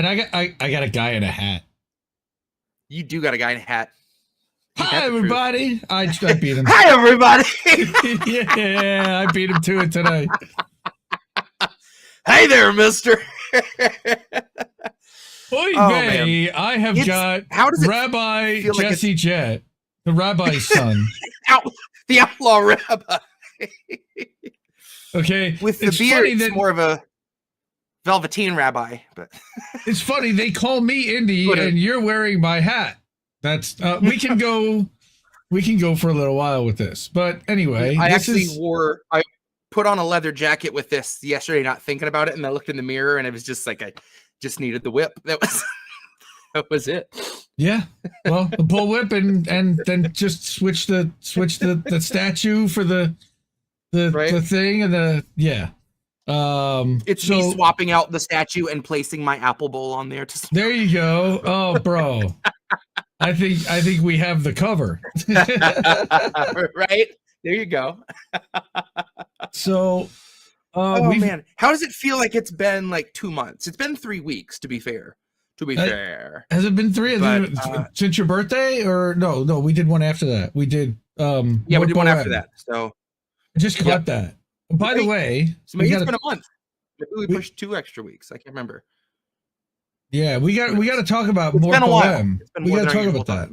and I got a guy in a hat. You do got a guy in a hat. Hi, everybody. I beat him. Hi, everybody. Yeah, I beat him to it today. Hey there, mister. Oy vey, I have got Rabbi Jesse Jett, the rabbi's son. The outlaw rabbi. Okay. With the beard, it's more of a velveteen rabbi. But it's funny, they call me Indy and you're wearing my hat. That's we can go for a little while with this. But anyway, I put on a leather jacket with this yesterday, not thinking about it, and I looked in the mirror and it was just like I just needed the whip. That was it. Yeah. Well, the bull whip and then just switch the statue for the thing and it's me swapping out the statue and placing my apple bowl on there. There you go. Oh, bro. I think we have the cover. Right? There you go. So man, how does it feel like it's been like 2 months? It's been 3 weeks, to be fair. Has it been 3? Since your birthday? Or no, we did one after that. We did we did one after that. So I just caught that. By the way, so maybe it's been a month. Maybe we pushed 2 extra weeks. I can't remember. Yeah, we got to talk about Mort Bohème. We got to talk about that.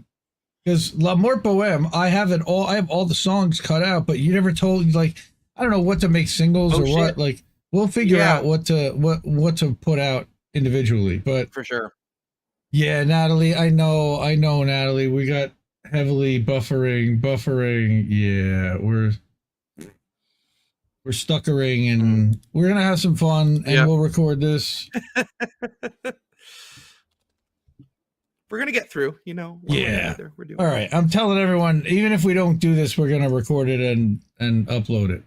Because La Mort Bohème, I have all the songs cut out, but you never told, like, I don't know what to make singles what. Like, we'll figure out what to put out individually. But for sure. Yeah, Natalie, I know, Natalie. We got heavily buffering. Yeah, we're stuckering, and we're gonna have some fun, and we'll record this. We're going to get through, Yeah. We're doing all right. I'm telling everyone, even if we don't do this, we're going to record it and upload it.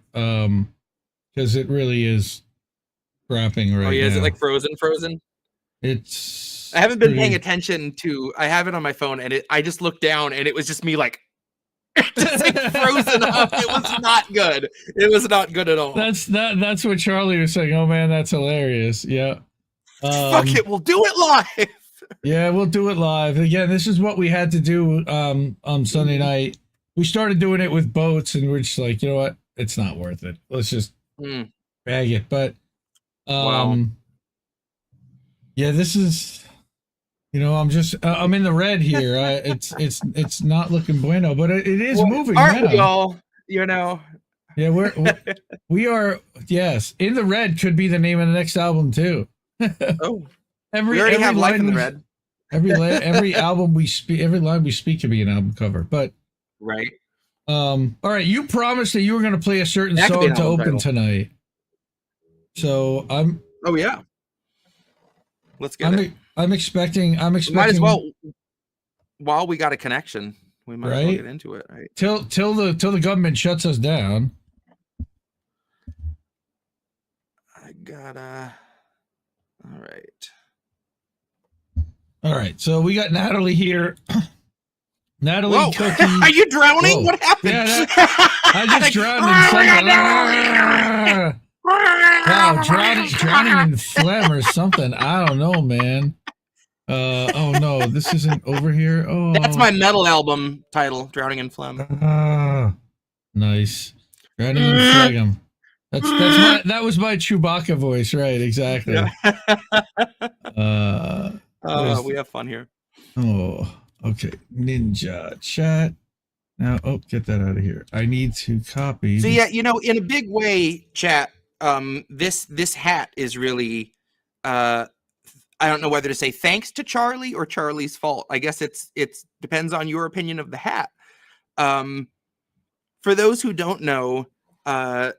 Because it really is crapping right now. Oh, yeah. Is it like frozen? It's... I haven't been paying attention to... I have it on my phone, and I just looked down, and it was just me like... just like frozen up. It was not good. It was not good at all. That's what Charlie was saying. Oh, man, that's hilarious. Yeah. Fuck it. We'll do it live. Yeah, we'll do it live. Again, this is what we had to do on Sunday night. We started doing it with boats, and we're just like, you know what? It's not worth it. Let's just bag it. But yeah, this is, I'm in the red here. It's not looking bueno, but it is moving. Aren't we all? Yeah, we are. Yes, in the red could be the name of the next album too. Oh. We already have Life in the Red. Every album we speak, every line we speak can be an album cover. But right. All right. You promised that you were going to play a certain song to open tonight. So I'm. Oh yeah. Let's get it. I'm expecting. Might as well. While we got a connection, we might as well get into it. Right. Till the government shuts us down. I gotta. All right. All right, so we got Natalie here. Natalie Whoa. Cookie. Are you drowning? Whoa. What happened? Yeah, I just drowned in something. Wow, drowning in phlegm or something. I don't know, man. Oh no, this isn't over here. Oh, that's my metal album title, Drowning in Phlegm. Nice. Drowning in phlegm. That was my Chewbacca voice, right? Exactly. Yeah. We have fun here. Oh, okay. Ninja chat. Now, get that out of here. I need to copy. So yeah, in a big way, chat. This hat is really, I don't know whether to say thanks to Charlie or Charlie's fault. I guess it's depends on your opinion of the hat. For those who don't know, our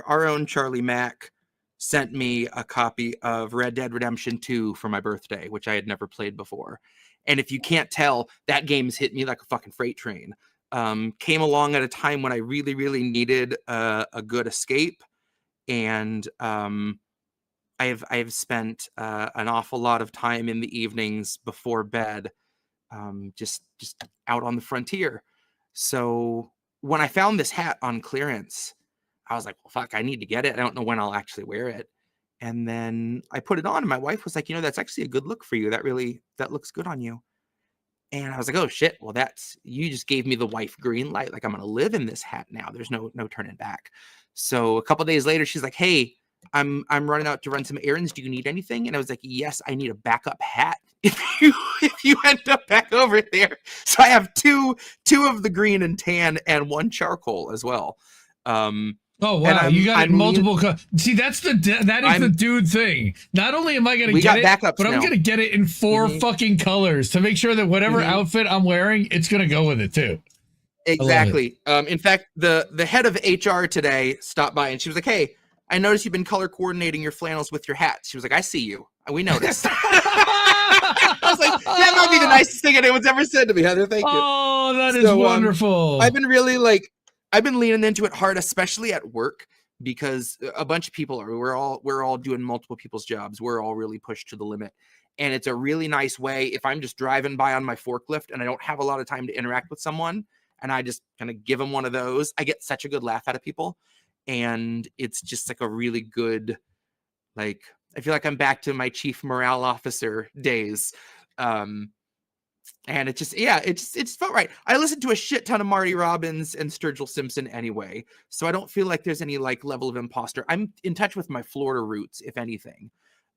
own Charlie Mack sent me a copy of Red Dead Redemption 2 for my birthday, which I had never played before. And if you can't tell, that game's hit me like a fucking freight train. Came along at a time when I really, really needed a good escape. And I've spent an awful lot of time in the evenings before bed, just out on the frontier. So when I found this hat on clearance, I was like, well, fuck, I need to get it. I don't know when I'll actually wear it. And then I put it on, and my wife was like, that's actually a good look for you. That looks good on you. And I was like, oh shit, well, you just gave me the wife green light. Like, I'm going to live in this hat now. There's no turning back. So a couple of days later, she's like, hey, I'm running out to run some errands. Do you need anything? And I was like, yes, I need a backup hat if you end up back over there. So I have two of the green and tan and one charcoal as well. Oh wow! You got multiple. See, that is the dude thing. Not only am I going to get it, but I'm going to get it in 4 fucking colors to make sure that whatever outfit I'm wearing, it's going to go with it too. Exactly. In fact, the head of HR today stopped by and she was like, "Hey, I noticed you've been color coordinating your flannels with your hats." She was like, "I see you. We noticed." I was like, "That might be the nicest thing anyone's ever said to me, Heather. Thank you." Oh, that is wonderful. I've been leaning into it hard, especially at work, because a bunch of people we're all doing multiple people's jobs. We're all really pushed to the limit. And it's a really nice way if I'm just driving by on my forklift and I don't have a lot of time to interact with someone and I just kind of give them one of those, I get such a good laugh out of people. And it's just like a really good, like, I feel like I'm back to my chief morale officer days. And it just felt right. I listened to a shit ton of Marty Robbins and Sturgill Simpson anyway, so I don't feel like there's any like level of imposter. I'm in touch with my Florida roots, if anything.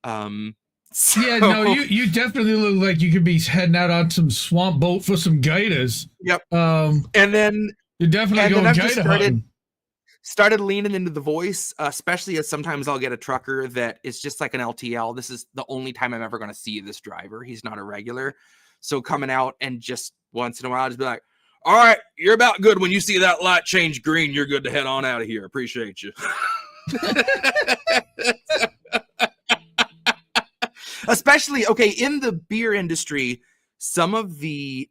Yeah, no, you definitely look like you could be heading out on some swamp boat for some gators. Yep. And then you're definitely going gator hunting. Started leaning into the voice, especially as sometimes I'll get a trucker that is just like an LTL. This is the only time I'm ever going to see this driver. He's not a regular. So coming out and just once in a while, I'll just be like, all right, you're about good. When you see that light change green, you're good to head on out of here. Appreciate you. Especially, okay, in the beer industry, some of the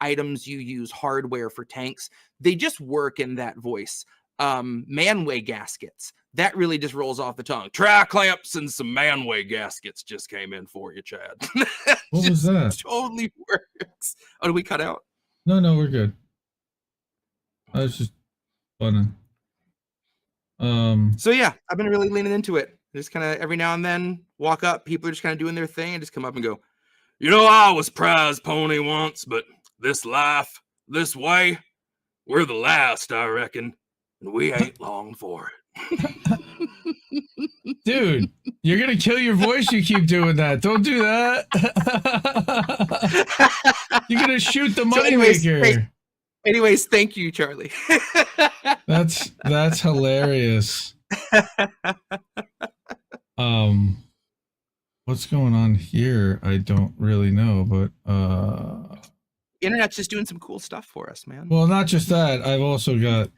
items you use hardware for tanks, they just work in that voice. Manway gaskets, that really just rolls off the tongue. Tri-clamps and some manway gaskets just came in for you, Chad. What was that? Totally works. Oh, did we cut out? No, we're good. I was just fun. So yeah, I've been really leaning into it. Just kind of every now and then walk up, people are just kind of doing their thing and just come up and go, I was prize pony once, but this life, this way, we're the last, I reckon. And we ain't long for it. Dude, you're going to kill your voice. You keep doing that. Don't do that. You're going to shoot the moneymaker. Anyways, thank you, Charlie. That's hilarious. What's going on here? I don't really know, but Internet's just doing some cool stuff for us, man. Well, not just that. I've also got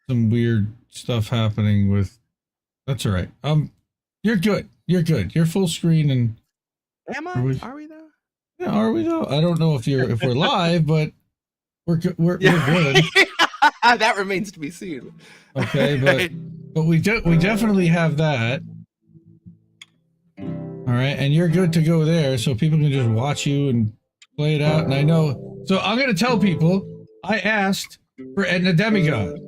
some weird stuff happening with. That's all right. You're good. You're full screen and. Am I? Are we though? Yeah, are we though? I don't know if we're live, but we're good. We're good. That remains to be seen. Okay, but we definitely have that. All right, and you're good to go there, so people can just watch you and play it out. And I know, so I'm gonna tell people I asked for Aetna Demigod.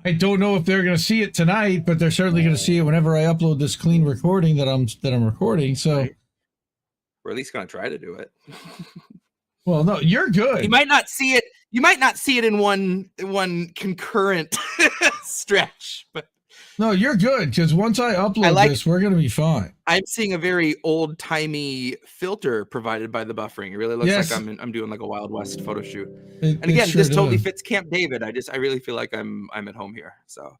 I don't know if they're gonna see it tonight, but they're certainly gonna see it whenever I upload this clean recording that I'm recording. So right. We're at least gonna try to do it. Well, no, you're good. You might not see it. You might not see it in one concurrent stretch, but. No, you're good, because once I upload this, we're going to be fine. I'm seeing a very old-timey filter provided by the buffering. It really looks like I'm doing like a Wild West photo shoot. And again, this totally fits Camp David. I really feel like I'm at home here. So.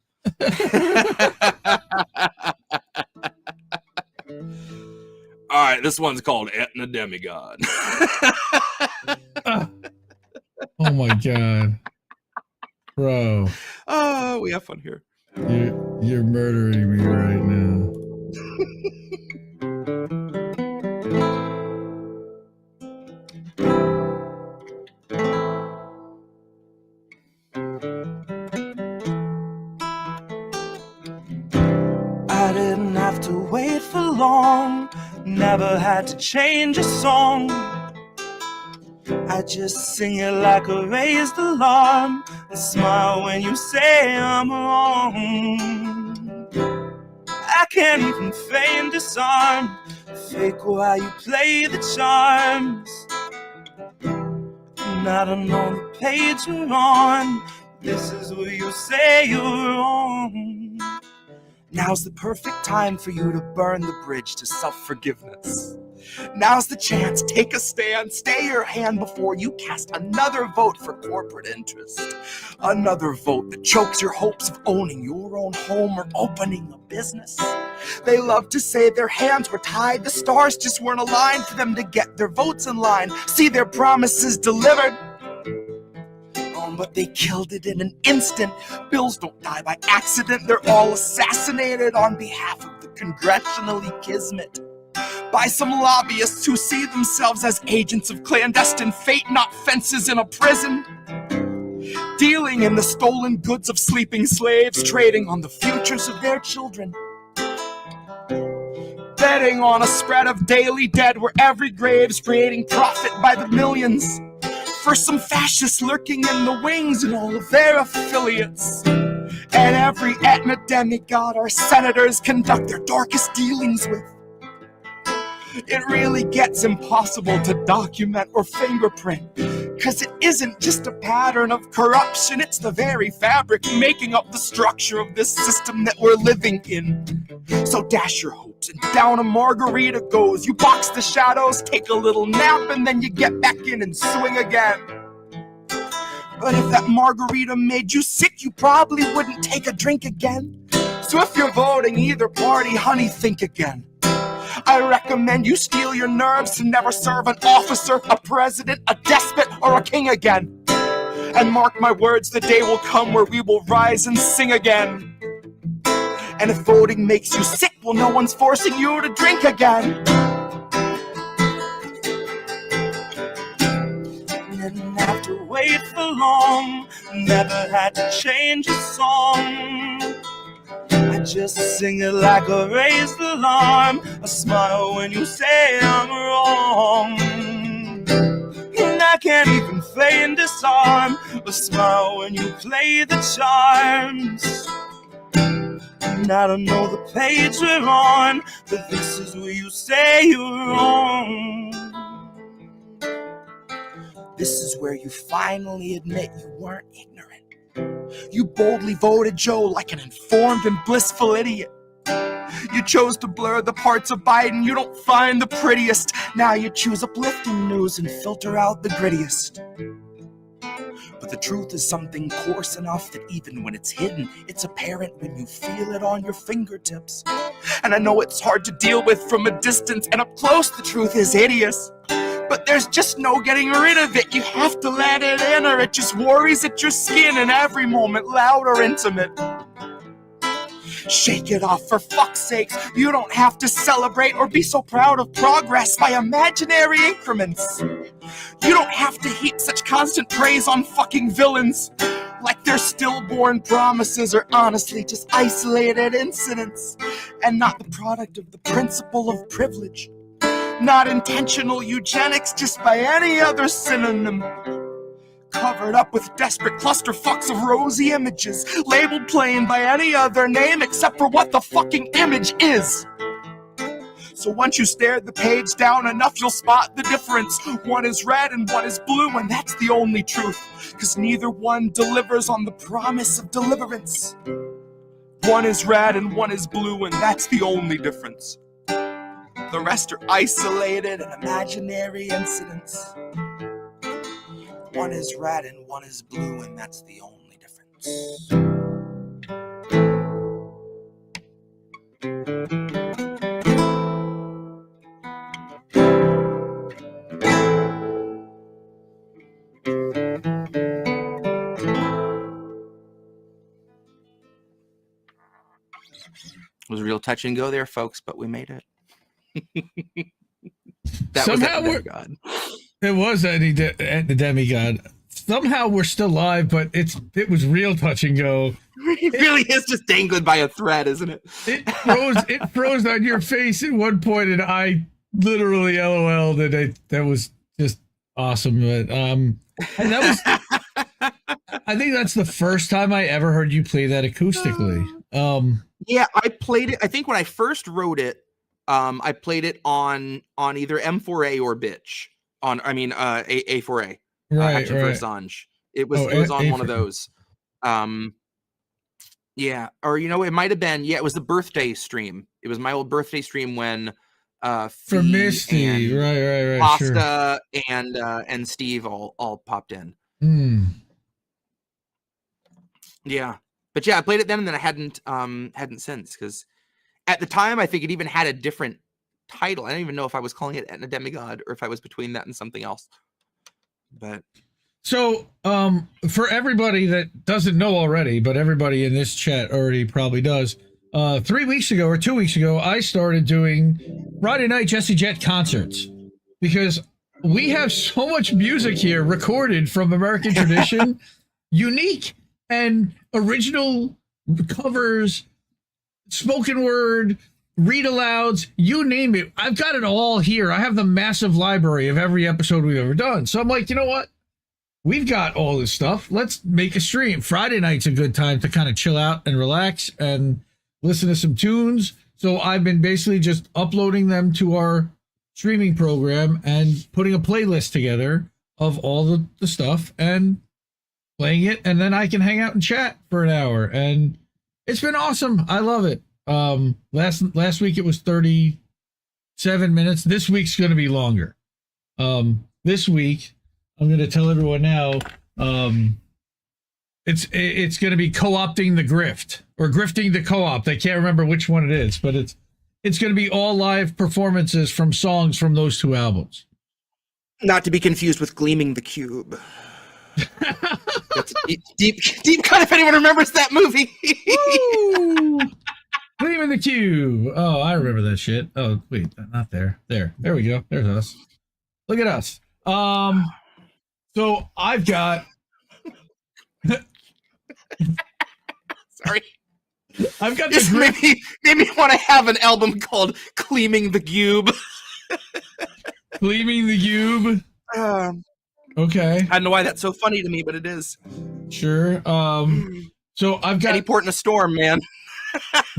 All right, this one's called Aetna Demigod. Oh my god. Bro. Oh, we have fun here. You're murdering me right now. I didn't have to wait for long, never had to change a song. I just sing it like a raised alarm and smile when you say I'm wrong. I can't even feign disarm. Fake while you play the charms. And I don't know the page you're on. This is where you say you're wrong. Now's the perfect time for you to burn the bridge to self-forgiveness. Now's the chance, take a stand, stay your hand before you cast another vote for corporate interest. Another vote that chokes your hopes of owning your own home or opening a business. They love to say their hands were tied, the stars just weren't aligned for them to get their votes in line, see their promises delivered. But they killed it in an instant. Bills don't die by accident. They're all assassinated on behalf of the congressionally kismet by some lobbyists who see themselves as agents of clandestine fate, not fences in a prison. Dealing in the stolen goods of sleeping slaves, trading on the futures of their children. Betting on a spread of daily dead where every grave's creating profit by the millions. For some fascists lurking in the wings and all of their affiliates. And every Aetna Demigod our senators conduct their darkest dealings with. It really gets impossible to document or fingerprint, cause it isn't just a pattern of corruption, it's the very fabric making up the structure of this system that we're living in. So dash your hopes and down a margarita goes. You box the shadows, take a little nap, and then you get back in and swing again. But if that margarita made you sick, you probably wouldn't take a drink again. So if you're voting either party, honey, think again. I recommend you steel your nerves to never serve an officer, a president, a despot, or a king again. And mark my words, the day will come where we will rise and sing again. And if voting makes you sick, well, no one's forcing you to drink again. Didn't have to wait for long, never had to change a song. I just sing it like a raised alarm, a smile when you say I'm wrong. And I can't even feign disarm, a smile when you play the charms. And I don't know the page we're on, but this is where you say you're wrong. This is where you finally admit you weren't ignorant. You boldly voted Joe like an informed and blissful idiot. You chose to blur the parts of Biden you don't find the prettiest. Now you choose uplifting news and filter out the grittiest. But the truth is something coarse enough that even when it's hidden, it's apparent when you feel it on your fingertips. And I know it's hard to deal with from a distance, and up close the truth is hideous. But there's just no getting rid of it. You have to let it in or it just worries at your skin in every moment, loud or intimate. Shake it off, for fuck's sakes. You don't have to celebrate or be so proud of progress by imaginary increments. You don't have to heap such constant praise on fucking villains, like their stillborn promises are honestly just isolated incidents, and not the product of the principle of privilege. Not intentional eugenics just by any other synonym. Covered up with desperate clusterfucks of rosy images, labeled plain by any other name except for what the fucking image is. So once you stare the page down enough, you'll spot the difference. One is red and one is blue, and that's the only truth, cause neither one delivers on the promise of deliverance. One is red and one is blue, and that's the only difference. The rest are isolated and imaginary incidents. One is red and one is blue, and that's the only difference. It was a real touch and go there, folks, but we made it. That somehow was Aetna Demigod. It was Aetna Demigod. Somehow we're still live, but it was real touch and go. It really is just dangling by a thread, isn't it? It froze on your face at one point, and I literally LOL'd, and that was just awesome. But and that was, I think that's the first time I ever heard you play that acoustically. Yeah, I played it. I think when I first wrote it, I played it on either M4A or Bitch. A4A. Right, Hatching for Assange. It was on one of those. Yeah, or it might have been. Yeah, it was the birthday stream. It was my old birthday stream when for Misty, and right, Pasta sure. and Steve all popped in. Yeah, but yeah, I played it then, and then I hadn't since, because at the time I think it even had a different title. I don't even know if I was calling it Aetna Demigod or if I was between that and something else. But so, for everybody that doesn't know already, but everybody in this chat already probably does, 3 weeks ago or 2 weeks ago, I started doing Friday night Jesse Jett concerts, because we have so much music here recorded from American tradition, unique and original covers, spoken word, read alouds, you name it. I've got it all here. I have the massive library of every episode we've ever done. So I'm like, you know what? We've got all this stuff. Let's make a stream. Friday night's a good time to kind of chill out and relax and listen to some tunes. So I've been basically just uploading them to our streaming program and putting a playlist together of all the stuff and playing it. And then I can hang out and chat for an hour. And it's been awesome. I love it. Last week it was 37 minutes. This week's going to be longer. This week, I'm going to tell everyone now, it's going to be co-opting the grift, or grifting the co-op. I can't remember which one it is, but it's going to be all live performances from songs from those two albums. Not to be confused with Gleaming the Cube. That's a deep cut if anyone remembers that movie. Gleaming the Cube. Oh, I remember that shit. Oh, wait, not there. There we go. There's us. Look at us. So I've got. Sorry. I've got this. Made me want to have an album called Gleaming the Cube. Gleaming the Cube. Okay. I don't know why that's so funny to me, but it is. Sure. So I've got Eddie Port in a Storm, man.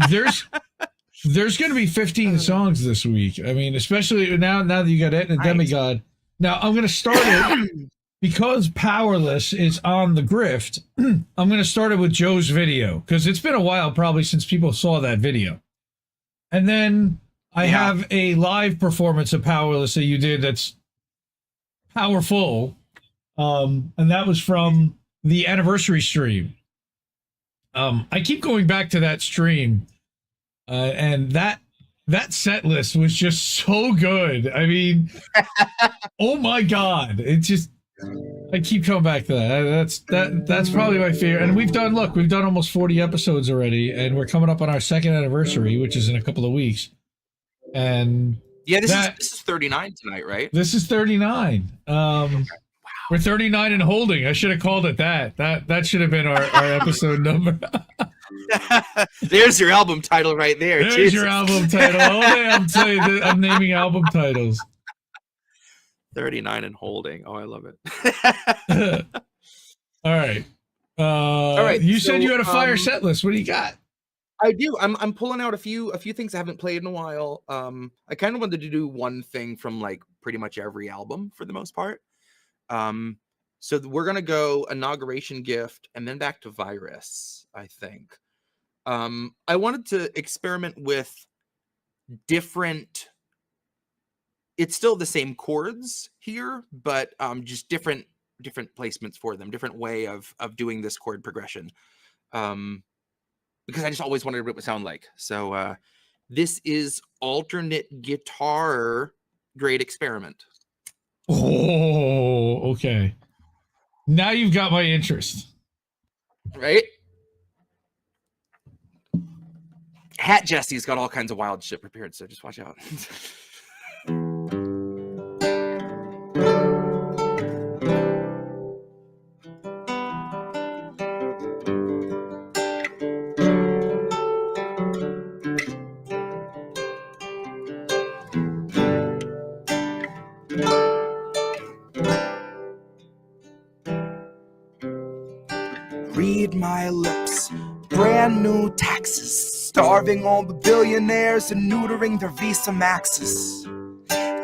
There's going to be 15 songs this week. I mean, especially now that you got Aetna Demigod. Now I'm going to start it because Powerless is on the grift. I'm going to start it with Joe's video, because it's been a while probably since people saw that video. And then I have a live performance of Powerless that you did that's powerful. And that was from the anniversary stream. I keep going back to that stream, and that set list was just so good. I mean, oh my God. It just, I keep coming back to that. That's probably my favorite. And we've done almost 40 episodes already, and we're coming up on our second anniversary, which is in a couple of weeks. And yeah, this is 39 tonight, right? This is 39. Wow. We're 39 and holding. I should have called it that. That should have been our episode number. There's your album title right there. There's Jesus. Your album title. Oh, yeah, I'm telling you, I'm naming album titles. 39 and holding. Oh, I love it. All right. All right. You said you had a fire set list. What do you got? I do. I'm pulling out a few things I haven't played in a while. I kind of wanted to do one thing from like pretty much every album for the most part. So we're gonna go Inauguration Gift and then back to Virus, I think. I wanted to experiment with different, it's still the same chords here, but just different placements for them, different way of doing this chord progression. Because I just always wondered what it would sound like. So this is alternate guitar Great Experiment. Oh, okay. Now you've got my interest. Right? Hat Jesse's got all kinds of wild shit prepared, so just watch out. Read my lips, brand new taxes, starving all the billionaires and neutering their Visa Maxes.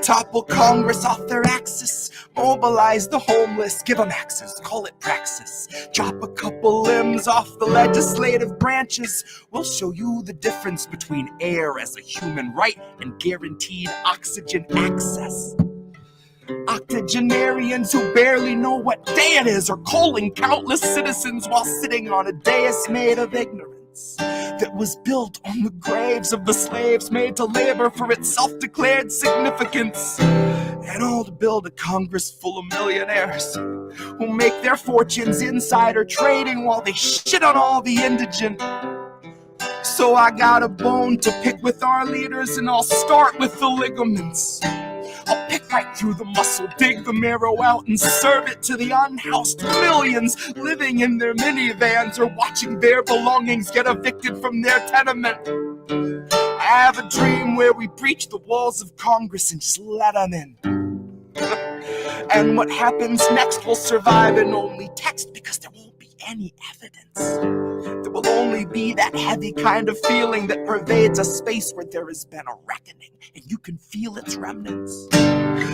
Topple Congress off their axis, mobilize the homeless, give them access, call it praxis. Chop a couple limbs off the legislative branches. We'll show you the difference between air as a human right and guaranteed oxygen access. Octogenarians who barely know what day it is are calling countless citizens while sitting on a dais made of ignorance that was built on the graves of the slaves made to labor for its self-declared significance. And all to build a Congress full of millionaires who make their fortunes insider trading while they shit on all the indigent. So I got a bone to pick with our leaders, and I'll start with the ligaments. I'll pick right through the muscle, dig the marrow out, and serve it to the unhoused millions living in their minivans or watching their belongings get evicted from their tenement. I have a dream where we breach the walls of Congress and just let them in. And what happens next will survive in only text, because there won't be any evidence. There will only be that heavy kind of feeling that pervades a space where there has been a reckoning, and you can feel its remnants.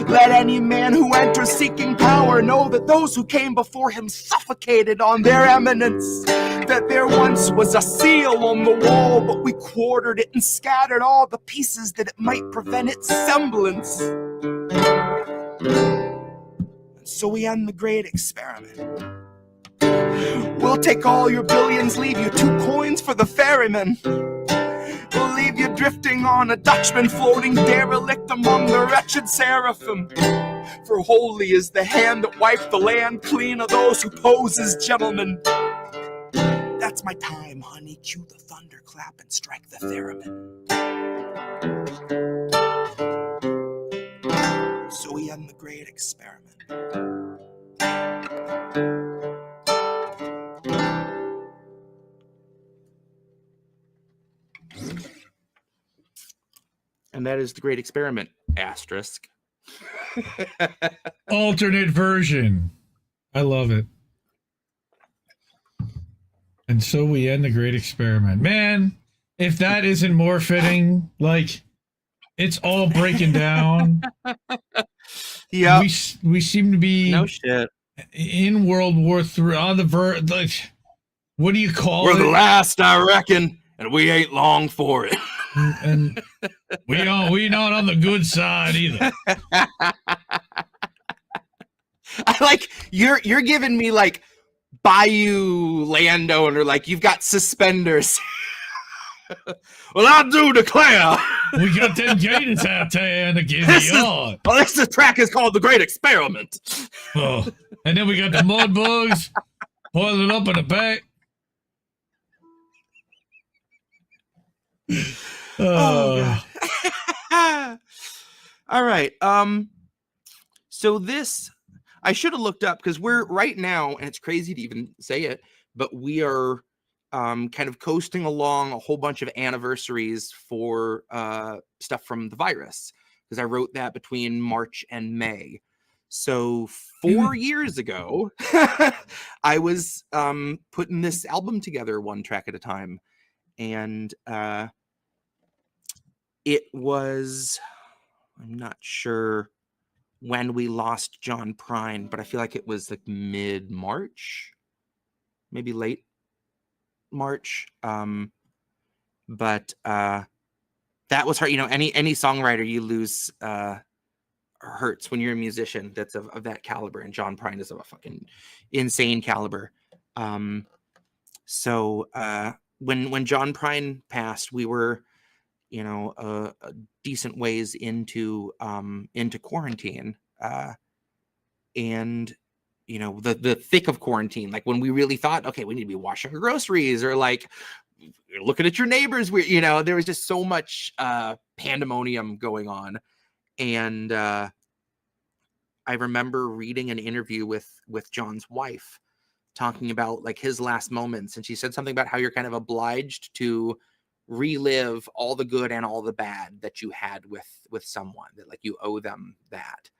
Let any man who enters seeking power know that those who came before him suffocated on their eminence. That there once was a seal on the wall, but we quartered it and scattered all the pieces that it might prevent its semblance. So we end the great experiment. We'll take all your billions, leave you 2 coins for the ferryman. We'll leave you drifting on a Dutchman, floating derelict among the wretched seraphim. For holy is the hand that wiped the land clean of those who pose as gentlemen. That's my time, honey. Cue the thunderclap and strike the theremin. So we end the great experiment. And that is the great experiment, asterisk. Alternate version. I love it. And so we end the great experiment. Man, if that isn't more fitting, like, it's all breaking down. Yeah. We seem to be no shit in World War III, on the verge. Like, what do you call it? We're the last, I reckon, and we ain't long for it. And we not on the good side either. I like you're giving me like bayou landowner, like you've got suspenders. Well, I do declare we got them gators out there in the yard. Well, this track is called The Great Experiment. Oh, and then we got the mud bugs boiling up in the back. Oh, all right. So this I should have looked up, because we're right now, and it's crazy to even say it, but we are kind of coasting along a whole bunch of anniversaries for stuff from the virus, because I wrote that between March and May. So 4 years ago, I was putting this album together one track at a time, and it was, I'm not sure when we lost John Prine, but I feel like it was like mid-March, maybe late March. But that was hard. You know, any songwriter you lose hurts when you're a musician that's of that caliber, and John Prine is of a fucking insane caliber. So when John Prine passed, we were, you know, a decent ways into quarantine, and you know, the thick of quarantine, like when we really thought, okay, we need to be washing our groceries, or like you're looking at your neighbors, where, you know, there was just so much pandemonium going on. And I remember reading an interview with John's wife talking about like his last moments, and she said something about how you're kind of obliged to relive all the good and all the bad that you had with someone, that like you owe them that.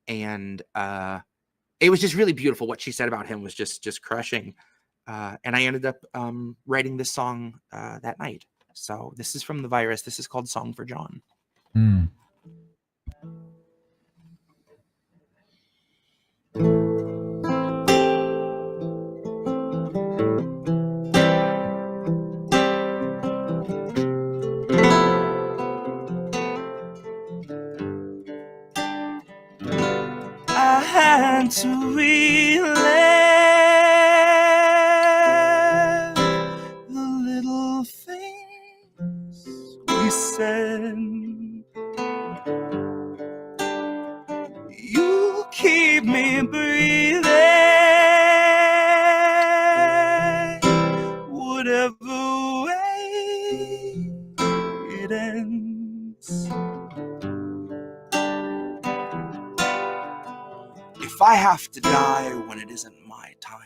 And it was just really beautiful. What she said about him was just crushing. And I ended up writing this song that night. So this is from The Virus. This is called Song for John. Mm. I had to relive the little things we said. You keep me breathing, whatever way it ends. If I have to die when it isn't my time,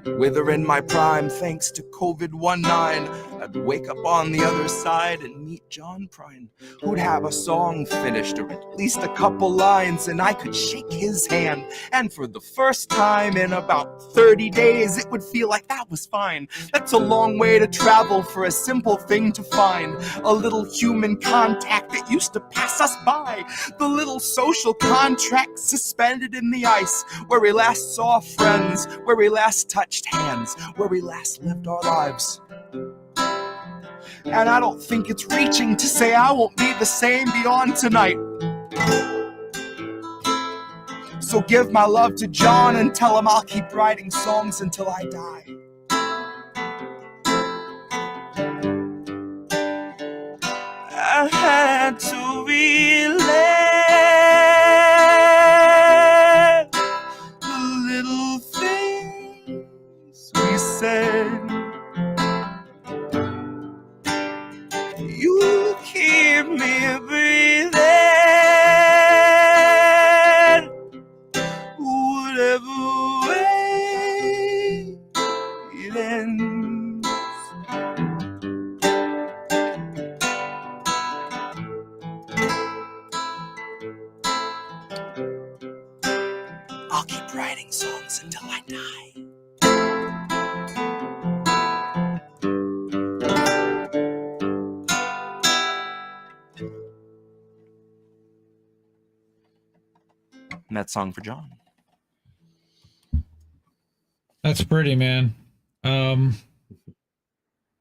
to wither in my prime thanks to COVID-19, I'd wake up on the other side and meet John Prine, who'd have a song finished or at least a couple lines, and I could shake his hand, and for the first time in about 30 days it would feel like that was fine. That's a long way to travel for a simple thing to find, a little human contact that used to pass us by, the little social contract suspended in the ice, where we last saw friends, where we last touched hands, where we last lived our lives. And I don't think it's reaching to say I won't be the same beyond tonight. So give my love to John and tell him I'll keep writing songs until I die. I had to relive the little things we said. You keep me breathing, whatever way it ends. I'll keep writing songs until I die. And that Song for John. That's pretty, man.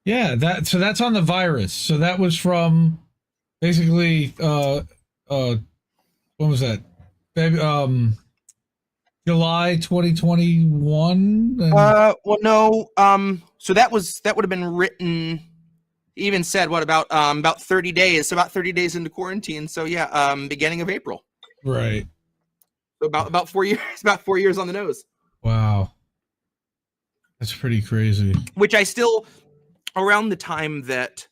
Yeah, that's on The Virus. So that was from basically when was that? July 2021. Well, no. So that would have been written. Even said what about 30 days? So about 30 days into quarantine. So yeah, beginning of April. Right. So about 4 years. About 4 years on the nose. Wow. That's pretty crazy. Which I still, around the time that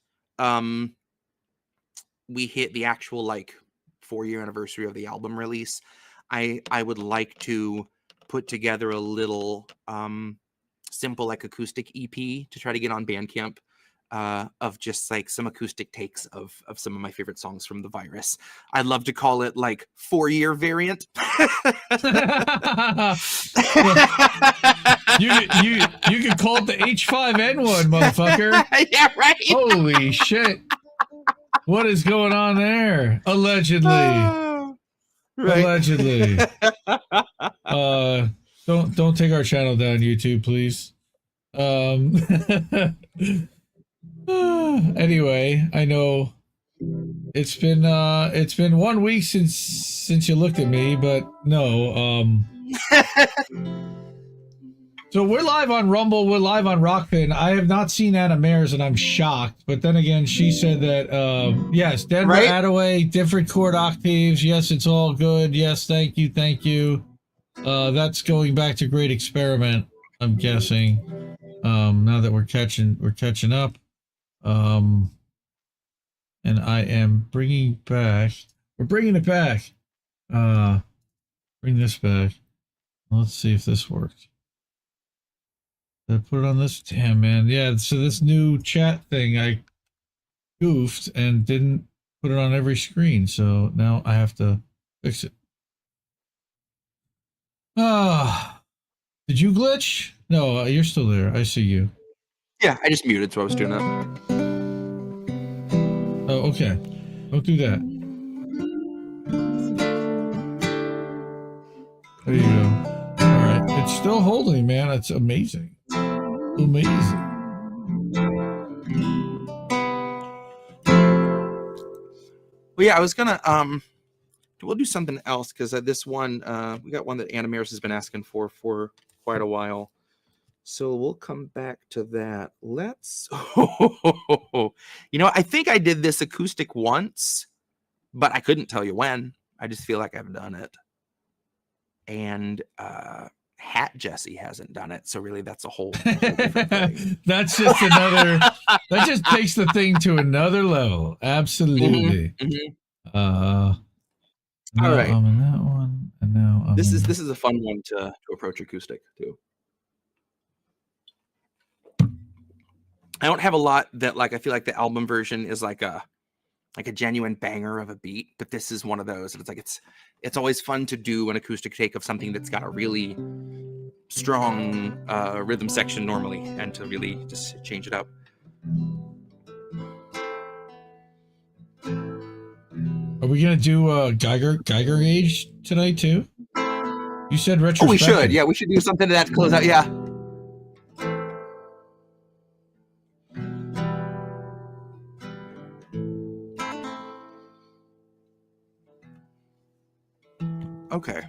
we hit the actual 4-year anniversary of the album release, I would like to put together a little simple acoustic EP to try to get on Bandcamp of just some acoustic takes of some of my favorite songs from The Virus. I'd love to call it 4-year variant. You could call it the H5N1, motherfucker. Yeah, right. Holy shit. What is going on there? Allegedly. Right. Allegedly. Don't take our channel down, YouTube, please. Anyway, I know it's been 1 week since you looked at me, but no. So we're live on Rumble, we're live on Rockfin. I have not seen Anna Mares, and I'm shocked. But then again, she said that yes, Denver Attaway, different chord octaves. Yes, it's all good. Yes, thank you. That's going back to Great Experiment, I'm guessing. Now that we're catching up. And I am bringing back. We're bringing it back. Bring this back. Let's see if this works. Did I put it on this? Damn, man. Yeah, so this new chat thing, I goofed and didn't put it on every screen. So now I have to fix it. Did you glitch? No, you're still there. I see you. Yeah, I just muted, so I was doing that. Oh, okay. Don't do that. There you go. All right. It's still holding, man. It's amazing. Amazing. Well, yeah, I was gonna we'll do something else because this one we got one that Anna Maris has been asking for quite a while. So we'll come back to that. Let's I think I did this acoustic once, but I couldn't tell you when. I just feel like I've done it. And Hat Jesse hasn't done it, so really that's a whole different thing. That's just another that just takes the thing to another level. Absolutely. Mm-hmm. All right. I'm in that one, and now this is a fun one to approach acoustic too. I don't have a lot that I feel like the album version is like a genuine banger of a beat, but this is one of those. It's always fun to do an acoustic take of something that's got a really strong rhythm section normally, and to really just change it up. Are we gonna do Geiger Age tonight too? You said retrospective. Oh, we should. Yeah, we should do something to that to close out. Yeah. Okay.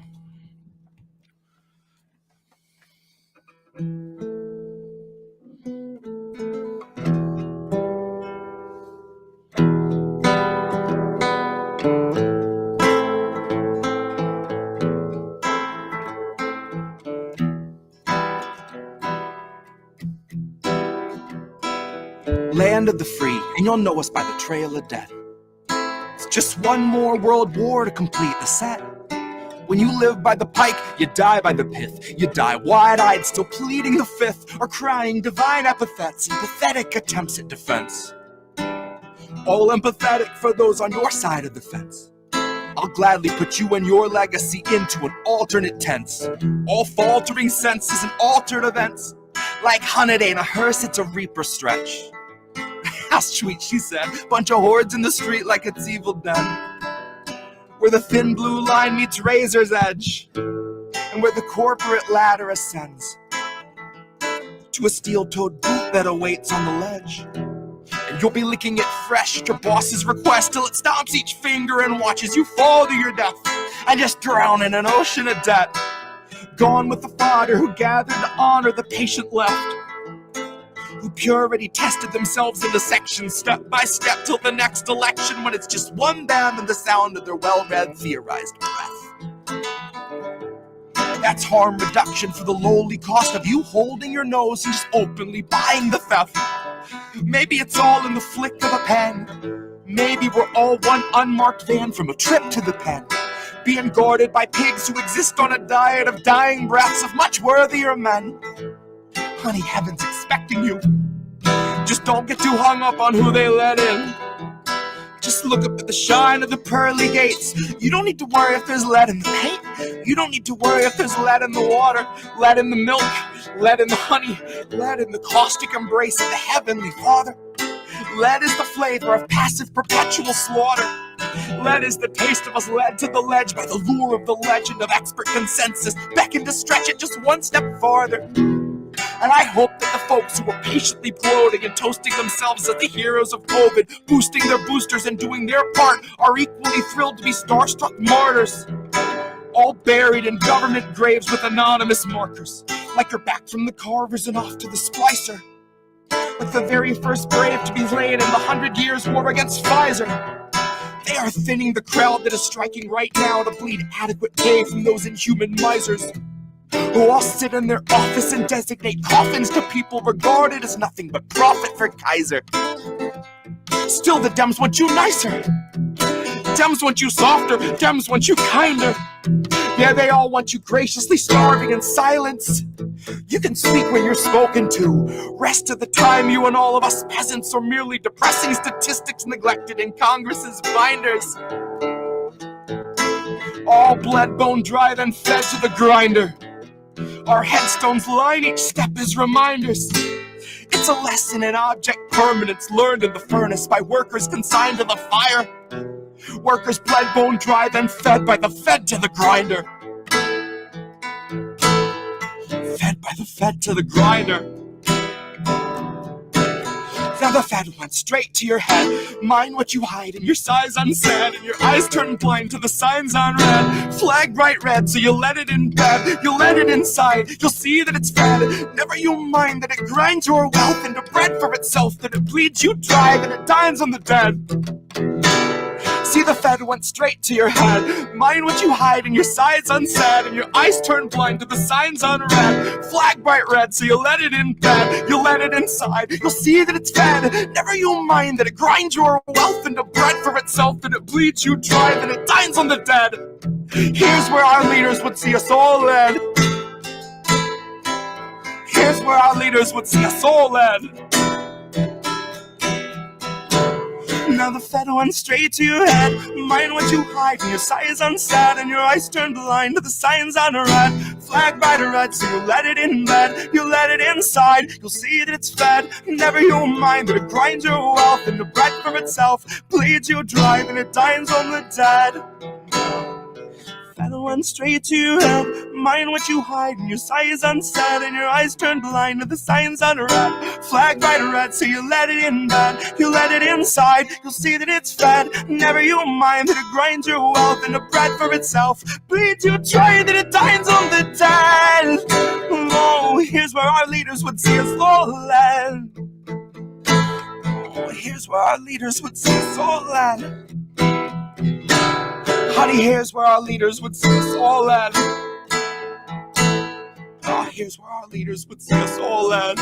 Land of the free, and you'll know us by the trail of death. It's just one more world war to complete the set. When you live by the pike, you die by the pith. You die wide-eyed, still pleading the fifth, or crying divine epithets and pathetic attempts at defense. All empathetic for those on your side of the fence. I'll gladly put you and your legacy into an alternate tense. All faltering senses and altered events. Like hunted ain't a hearse, it's a reaper stretch. How sweet, she said. Bunch of hordes in the street like it's Evil Dead. Where the thin blue line meets razor's edge, and where the corporate ladder ascends to a steel-toed boot that awaits on the ledge. And you'll be licking it fresh at your boss's request till it stomps each finger and watches you fall to your death and just drown in an ocean of debt. Gone with the fodder who gathered to honor the patient left, who purity tested themselves into sections step by step till the next election, when it's just one band and the sound of their well-read theorized breath. That's harm reduction for the lowly cost of you holding your nose and just openly buying the theft. Maybe it's all in the flick of a pen. Maybe we're all one unmarked van from a trip to the pen, being guarded by pigs who exist on a diet of dying breaths of much worthier men. Honey, heaven's expecting you. Just don't get too hung up on who they let in. Just look up at the shine of the pearly gates. You don't need to worry if there's lead in the paint. You don't need to worry if there's lead in the water, lead in the milk, lead in the honey, lead in the caustic embrace of the Heavenly Father. Lead is the flavor of passive perpetual slaughter. Lead is the taste of us led to the ledge by the lure of the legend of expert consensus, beckon to stretch it just one step farther. And I hope that the folks who are patiently bloating and toasting themselves as the heroes of COVID, boosting their boosters and doing their part, are equally thrilled to be starstruck martyrs, all buried in government graves with anonymous markers, like you're back from the carvers and off to the splicer, like the very first brave to be laid in the 100 Years' War against Pfizer. They are thinning the crowd that is striking right now to bleed adequate pay from those inhuman misers, who all sit in their office and designate coffins to people regarded as nothing but profit for Kaiser. Still, the Dems want you nicer. Dems want you softer. Dems want you kinder. Yeah, they all want you graciously starving in silence. You can speak when you're spoken to. Rest of the time, you and all of us peasants are merely depressing statistics neglected in Congress's binders. All bled, bone dry, then fed to the grinder. Our headstones line each step as reminders. It's a lesson in object permanence learned in the furnace by workers consigned to the fire. Workers bled bone dry, then fed by the fed to the grinder. Fed by the fed to the grinder. Now the fed went straight to your head. Mind what you hide in your sighs unsaid, and your eyes turn blind to the signs on red. Flag bright red, so you let it in bed. You'll let it inside, you'll see that it's fed. Never you mind that it grinds your wealth into bread for itself, that it bleeds you dry, that it dines on the dead. See, the fed went straight to your head. Mind what you hide in your sides unsaid, and your eyes turn blind to the signs on red. Flag bright red, so you let it in bed. You'll let it inside, you'll see that it's fed. Never you mind that it grinds your wealth into bread for itself, that it bleeds you dry, that it dines on the dead. Here's where our leaders would see us all led. Here's where our leaders would see us all led. Now the fed went straight to your head. Mind what you hide, and your sighs unsaid, and your eyes turn blind to the signs on red. Flag by the red, so you let it in bed. You let it inside, you'll see that it's fed. Never you mind that it grinds your wealth into bread for itself, bleeds you dry, and it dines on the dead. Fed went straight to your head. Mind what you hide, and your sighs unsaid, and your eyes turn blind to the signs on red. Flag by the red, so you let it in bed. You let it inside, you'll see that it's fed. Never you mind that it grinds your wealth into bread for itself, bleeds you dry, that it dines on the dead. Oh, here's where our leaders would see us all led. Oh, here's where our leaders would see us all led. Honey, here's where our leaders would see us all at. Ah, here's where our leaders would see us all at.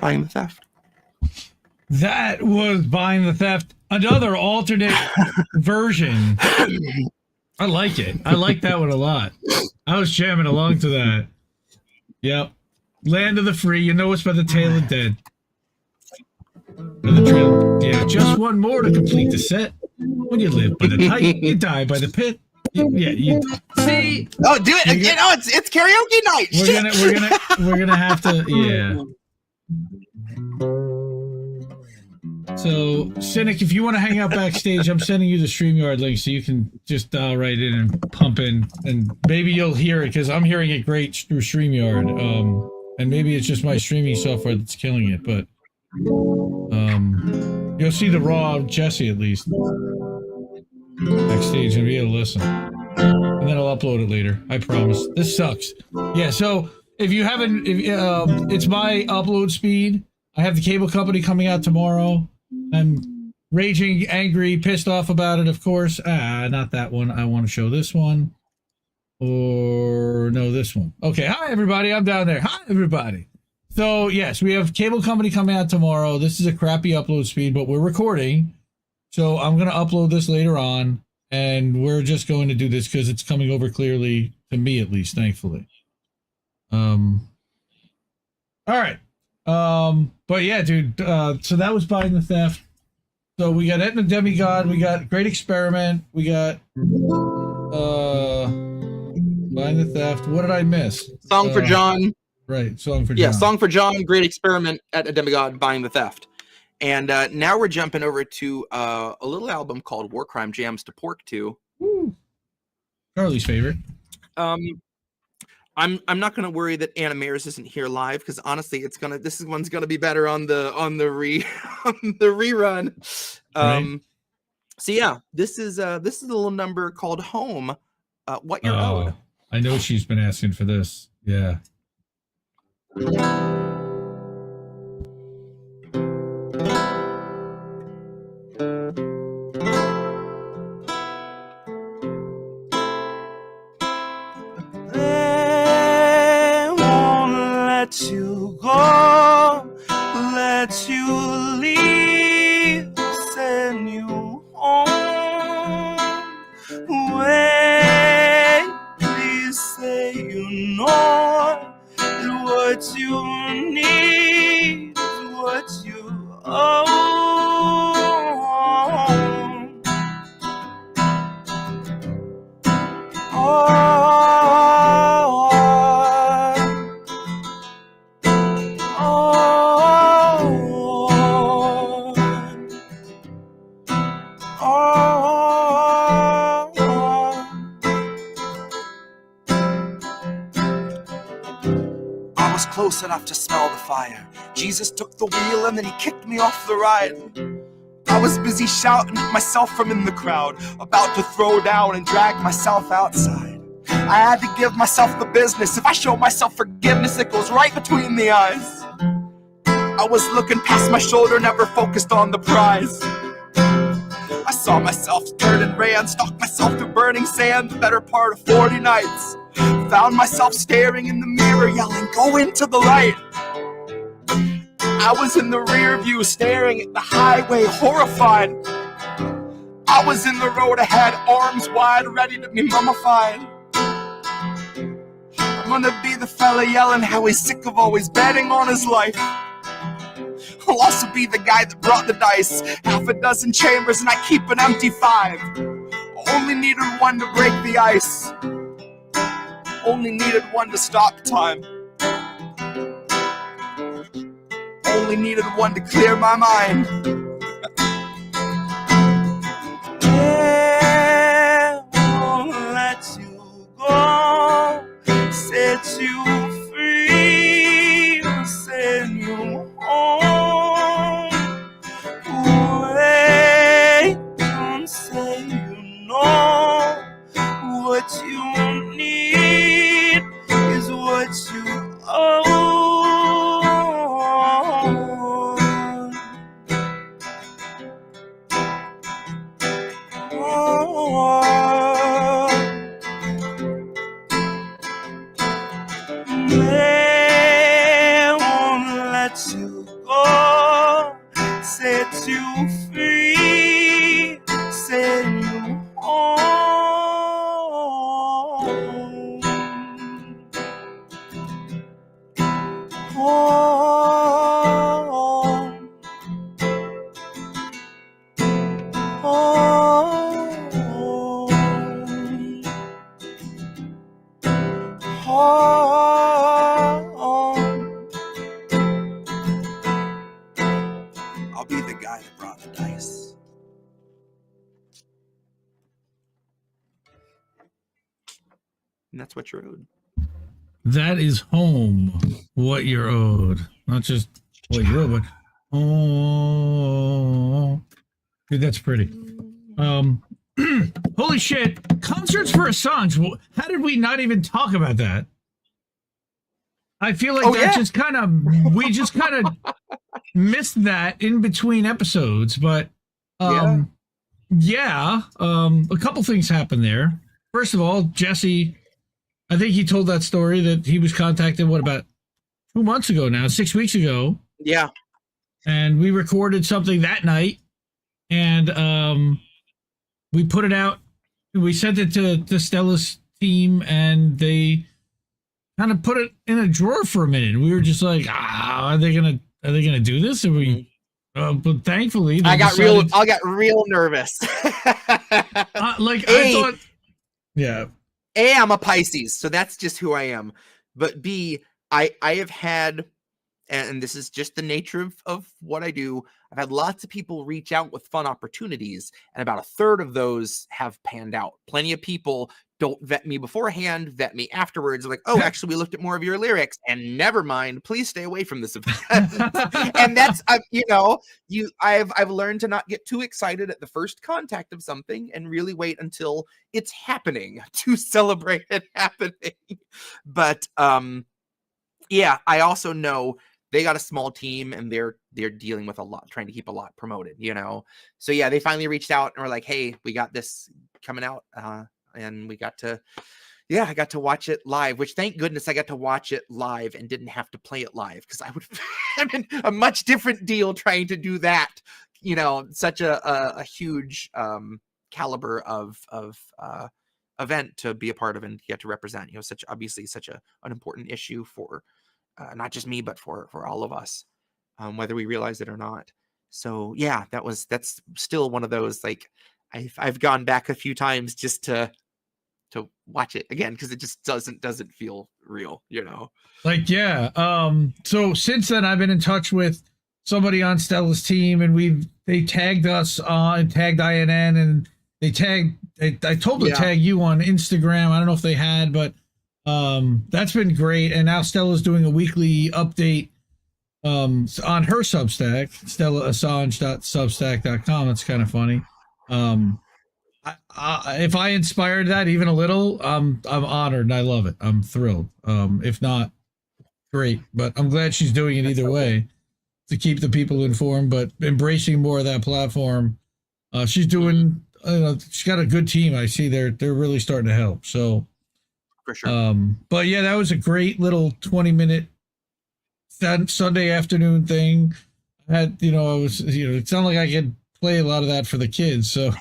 Buying the Theft. That was Buying the Theft, another alternate version. I like it. I like that one a lot. I was jamming along to that. Yep. Land of the Free, you know it's by the Tail of Dead. Yeah, just one more to complete the set. When you live by the night, you die by the pit. Yeah, you see. Oh, do it! You know, it's karaoke night. We're gonna have to. Yeah. So, Cynic, if you want to hang out backstage, I'm sending you the StreamYard link so you can just dial right in and pump in, and maybe you'll hear it because I'm hearing it great through StreamYard. And maybe it's just my streaming software that's killing it, but you'll see the raw Jesse at least backstage and be able to listen. And then I'll upload it later. I promise. This sucks. Yeah. So if you haven't, it's my upload speed. I have the cable company coming out tomorrow. I'm raging, angry, pissed off about it, of course. Not that one. I want to show this one. Or no, this one. Okay. Hi, everybody. I'm down there. Hi, everybody. So, yes, we have cable company coming out tomorrow. This is a crappy upload speed, but we're recording. So I'm going to upload this later on. And we're just going to do this because it's coming over clearly to me, at least, thankfully. All right. But yeah, dude, so that was Buying the Theft. So we got Aetna Demigod, we got Great Experiment, we got Buying the Theft. What did I miss? Song for John. Right, Song for John. Yeah, Song for John, Great Experiment, Aetna Demigod, Buying the Theft. And now we're jumping over to a little album called War Crime Jams to Pork to. Woo. Charlie's favorite. I'm not gonna worry that Anna Mears isn't here live because honestly, this one's gonna be better on the rerun. Right. So yeah, this is a little number called Home. What You're Owed. I know she's been asking for this. Yeah. You go, let you leave, say was close enough to smell the fire. Jesus took the wheel and then he kicked me off the ride. I was busy shouting at myself from in the crowd, about to throw down and drag myself outside. I had to give myself the business. If I show myself forgiveness, it goes right between the eyes. I was looking past my shoulder, never focused on the prize. I saw myself turn and ran, stalked myself through burning sand, the better part of 40 nights. Found myself staring in the mirror, yelling, go into the light. I was in the rear view, staring at the highway, horrified. I was in the road ahead, arms wide, ready to be mummified. I'm gonna be the fella yelling how he's sick of always betting on his life. I'll also be the guy that brought the dice, half a dozen chambers and I keep an empty 5. Only needed one to break the ice. Only needed one to stop time. Only needed one to clear my mind. I won't let you go, set you free, send you home. Wait, don't say you know what you need is what you owe. They won't let you go, set you free, send you home. Home. I'll be the guy that brought the dice. And that's what you're owed. That is home, what you're owed. Not just what you're owed, but oh, dude, that's pretty. Holy shit! Concerts for Assange. How did we not even talk about that? I feel like just kind of we just kind of missed that in between episodes, but a couple things happened there. First of all, Jesse, I think he told that story that he was contacted about 2 months ago now, 6 weeks ago. Yeah, and we recorded something that night, and we put it out. We sent it to Stella's team, and they kind of put it in a drawer for a minute. We were just like, are they gonna do this? And we, but thankfully, I got real nervous. I thought, yeah. A, I'm a Pisces, so that's just who I am. But B, I have had, and this is just the nature of what I do, I've had lots of people reach out with fun opportunities, and about a third of those have panned out. Plenty of people don't vet me beforehand, vet me afterwards. Like, oh, actually, we looked at more of your lyrics, and never mind, please stay away from this event. And that's, I've learned to not get too excited at the first contact of something and really wait until it's happening to celebrate it happening. But I also know they got a small team and they're dealing with a lot, trying to keep a lot promoted, So yeah, they finally reached out and were like, hey, we got this coming out. And we got to, I got to watch it live, which thank goodness I got to watch it live and didn't have to play it live, because I would have been a much different deal trying to do that, such a huge caliber of event to be a part of and get to represent, such an important issue for not just me, but for all of us, whether we realize it or not. So yeah, that's still one of those, like, I've gone back a few times just to watch it again, because it just doesn't feel real, Like, yeah. So since then, I've been in touch with somebody on Stella's team, and they tagged us and tagged INN, and they tagged. I told them to tag you on Instagram. I don't know if they had, but That's been great. And now Stella's doing a weekly update on her Substack, StellaAssange.substack.com. It's kind of funny. If I inspired that even a little, I'm honored and I love it. I'm thrilled. If not, great. But I'm glad she's doing it either way to keep the people informed, but embracing more of that platform. She's doing, she's got a good team. I see they're really starting to help. So, for sure. But yeah, that was a great little 20-minute Sunday afternoon thing. I had, it sounded like I could play a lot of that for the kids. So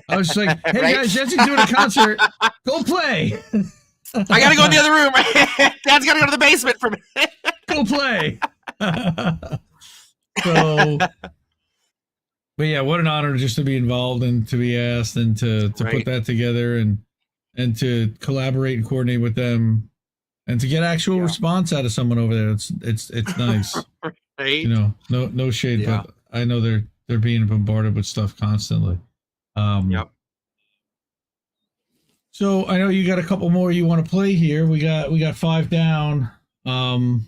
I was like, hey right? guys, Jesse's doing a concert. Go play. I got to go in the other room. Dad's got to go to the basement for me. Go play. So, but yeah, what an honor just to be involved and to be asked and to right. put that together and to collaborate and coordinate with them and to get actual response out of someone over there. It's nice. Right? No shade, but I know they're being bombarded with stuff constantly. Yep. So I know you got a couple more you want to play here. We got 5 down. We're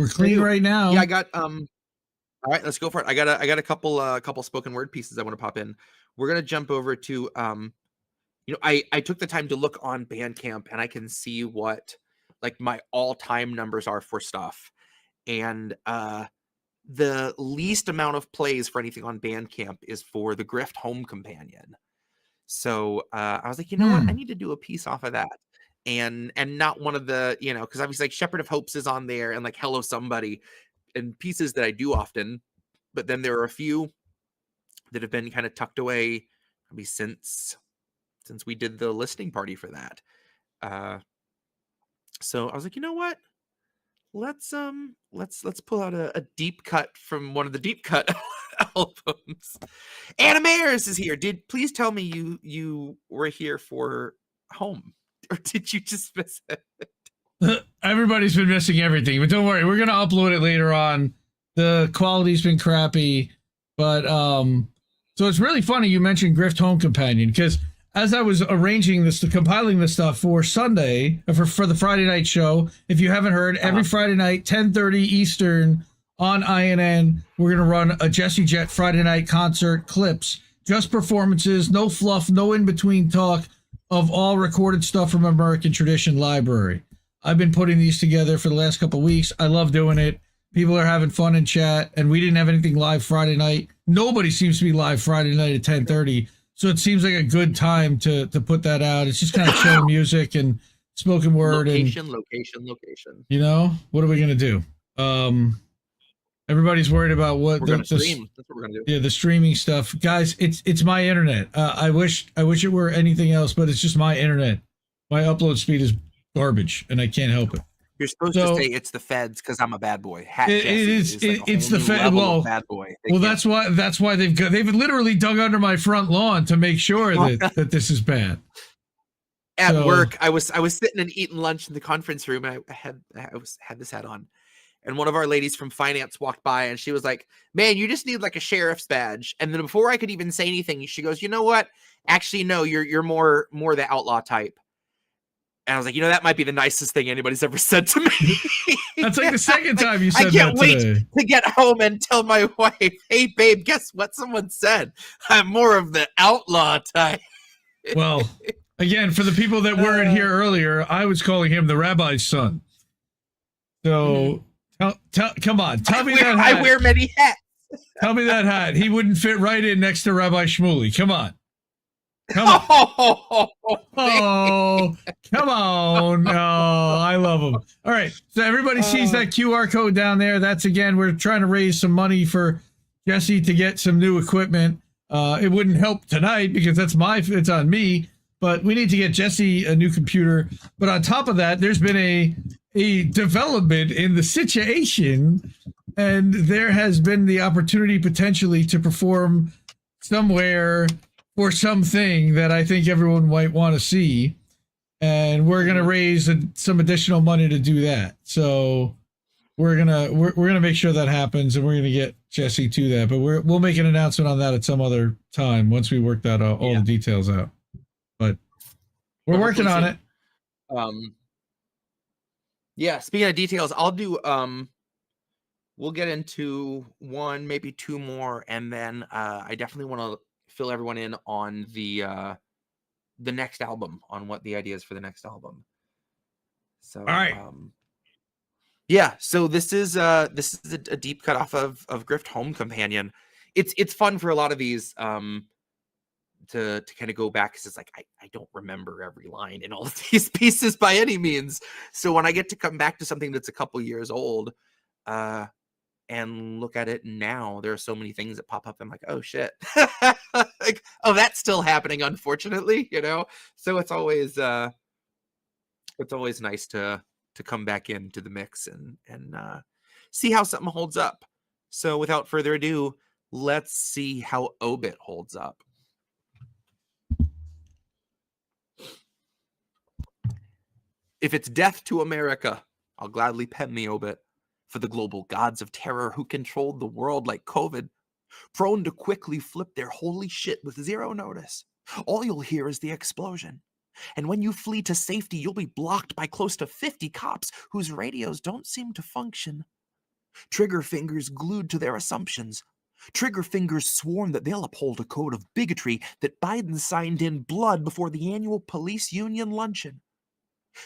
clean right now. Yeah, I got all right, let's go for it. I got a couple spoken word pieces I want to pop in. We're gonna jump over to I took the time to look on Bandcamp and I can see what like my all-time numbers are for stuff. And the least amount of plays for anything on Bandcamp is for the Grift Home Companion. So I was like, you know what? I need to do a piece off of that. And not one of the, because I was like Shepherd of Hopes is on there and like Hello Somebody and pieces that I do often. But then there are a few that have been kind of tucked away maybe since we did the listening party for that. So I was like, you know what? Let's pull out a deep cut from one of the deep cut albums. Anna Mayers is here. Please tell me you were here for Home, or did you just miss it? Everybody's been missing everything, but don't worry, we're gonna upload it later on. The quality's been crappy, but so it's really funny you mentioned Grift Home Companion, because as I was arranging this, compiling this stuff for Sunday, for the Friday night show, if you haven't heard, every Friday night, 10:30 Eastern on INN, we're going to run a Jesse Jett Friday night concert clips, just performances, no fluff, no in-between talk of all recorded stuff from American Tradition Library. I've been putting these together for the last couple of weeks. I love doing it. People are having fun in chat, and we didn't have anything live Friday night. Nobody seems to be live Friday night at 10:30. So it seems like a good time to put that out. It's just kind of chill music and spoken word location. What are we going to do? Everybody's worried about what we're going to stream. That's what we're going to do. Yeah, the streaming stuff. Guys, it's my internet. I wish it were anything else, but it's just my internet. My upload speed is garbage and I can't help it. You're supposed to say it's the feds because I'm a bad boy. It's the feds. Well, bad boy. That's why they've literally dug under my front lawn to make sure that this is bad. At work, I was sitting and eating lunch in the conference room, and I had this hat on, and one of our ladies from finance walked by, and she was like, "Man, you just need like a sheriff's badge." And then before I could even say anything, she goes, "You know what? Actually, no, you're more the outlaw type." And I was like, that might be the nicest thing anybody's ever said to me. That's like the second time you said that. I can't wait to get home and tell my wife, "Hey, babe, guess what someone said? I'm more of the outlaw type." Well, again, for the people that weren't here earlier, I was calling him the rabbi's son. So, come on, tell me that hat. I wear many hats. Tell me that hat. He wouldn't fit right in next to Rabbi Shmuley. Come on. Come on. Come on. Oh, I love him. All right. So everybody sees that QR code down there. That's, again, we're trying to raise some money for Jesse to get some new equipment. It wouldn't help tonight because it's on me, but we need to get Jesse a new computer. But on top of that, there's been a development in the situation, and there has been the opportunity potentially to perform somewhere for something that I think everyone might want to see, and we're gonna raise some additional money to do that. So we're gonna make sure that happens, and we're gonna get Jesse to that. But we'll make an announcement on that at some other time once we work that all the details out. But we're working on it. Yeah, speaking of details, I'll do we'll get into one, maybe two more, and then I definitely want to fill everyone in on the next album, on what the idea is for the next album. So all right. Yeah, so this is a deep cut off of Grift Home Companion. It's fun for a lot of these to kind of go back, because it's like I don't remember every line in all of these pieces by any means. So when I get to come back to something that's a couple years old and look at it now, there are so many things that pop up. I'm like, oh shit. Like, oh, that's still happening, unfortunately, you know? So it's always nice to come back into the mix and see how something holds up. So without further ado, let's see how Obit holds up. If it's death to America, I'll gladly pen the Obit. For the global gods of terror who controlled the world like COVID, prone to quickly flip their holy shit with zero notice. All you'll hear is the explosion. And when you flee to safety, you'll be blocked by close to 50 cops whose radios don't seem to function. Trigger fingers glued to their assumptions. Trigger fingers sworn that they'll uphold a code of bigotry that Biden signed in blood before the annual police union luncheon.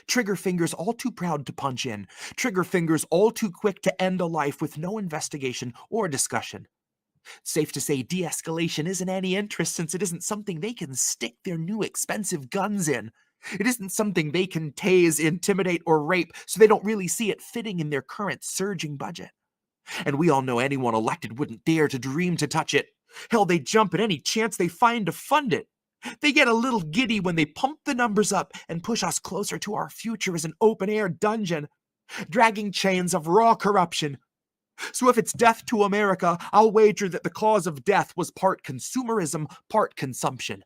Trigger fingers all too proud to punch in. Trigger fingers all too quick to end a life with no investigation or discussion. Safe to say de-escalation isn't any interest, since it isn't something they can stick their new expensive guns in. It isn't something they can tase, intimidate, or rape, so they don't really see it fitting in their current surging budget. And we all know anyone elected wouldn't dare to dream to touch it. Hell, they jump at any chance they find to fund it. They get a little giddy when they pump the numbers up and push us closer to our future as an open-air dungeon, dragging chains of raw corruption. So if it's death to America, I'll wager that the cause of death was part consumerism, part consumption.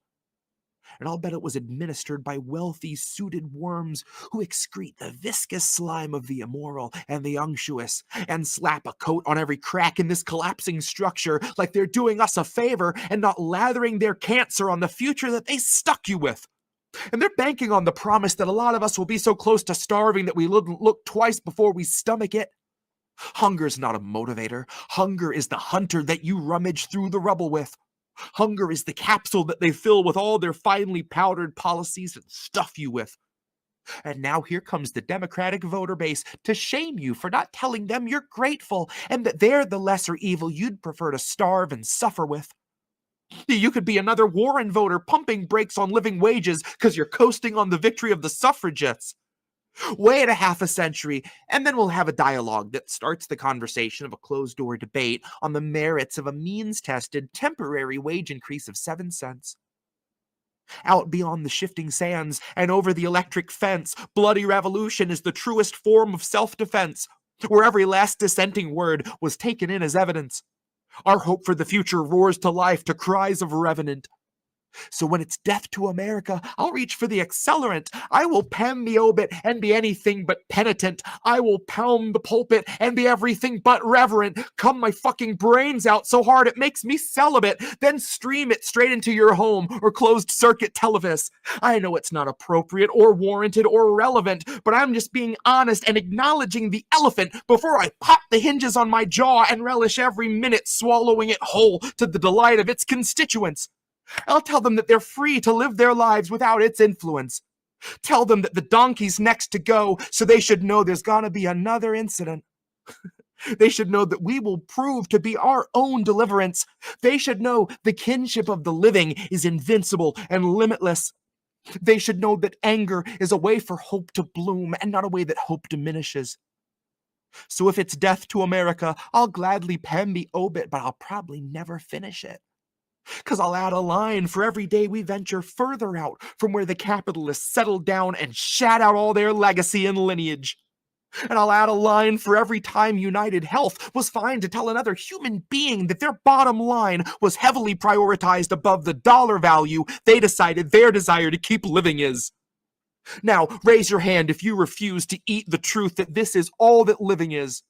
And I'll bet it was administered by wealthy, suited worms who excrete the viscous slime of the immoral and the unctuous, and slap a coat on every crack in this collapsing structure like they're doing us a favor and not lathering their cancer on the future that they stuck you with. And they're banking on the promise that a lot of us will be so close to starving that we look twice before we stomach it. Hunger's not a motivator. Hunger is the hunter that you rummage through the rubble with. Hunger is the capsule that they fill with all their finely powdered policies and stuff you with. And now here comes the Democratic voter base to shame you for not telling them you're grateful and that they're the lesser evil you'd prefer to starve and suffer with. You could be another Warren voter pumping brakes on living wages because you're coasting on the victory of the suffragettes. Wait a half a century, and then we'll have a dialogue that starts the conversation of a closed-door debate on the merits of a means-tested temporary wage increase of 7 cents. Out beyond the shifting sands and over the electric fence, bloody revolution is the truest form of self-defense, where every last dissenting word was taken in as evidence. Our hope for the future roars to life to cries of revenant. So when it's death to America, I'll reach for the accelerant. I will pen the obit and be anything but penitent. I will pound the pulpit and be everything but reverent. Come my fucking brains out so hard it makes me celibate, then stream it straight into your home or closed circuit televis. I know it's not appropriate or warranted or relevant, but I'm just being honest and acknowledging the elephant before I pop the hinges on my jaw and relish every minute swallowing it whole to the delight of its constituents. I'll tell them that they're free to live their lives without its influence. Tell them that the donkey's next to go, so they should know there's gonna be another incident. They should know that we will prove to be our own deliverance. They should know the kinship of the living is invincible and limitless. They should know that anger is a way for hope to bloom and not a way that hope diminishes. So if it's death to America, I'll gladly pen the obit, but I'll probably never finish it. 'Cause I'll add a line for every day we venture further out from where the capitalists settled down and shat out all their legacy and lineage. And I'll add a line for every time United Health was fine to tell another human being that their bottom line was heavily prioritized above the dollar value they decided their desire to keep living is. Now, raise your hand if you refuse to eat the truth that this is all that living is.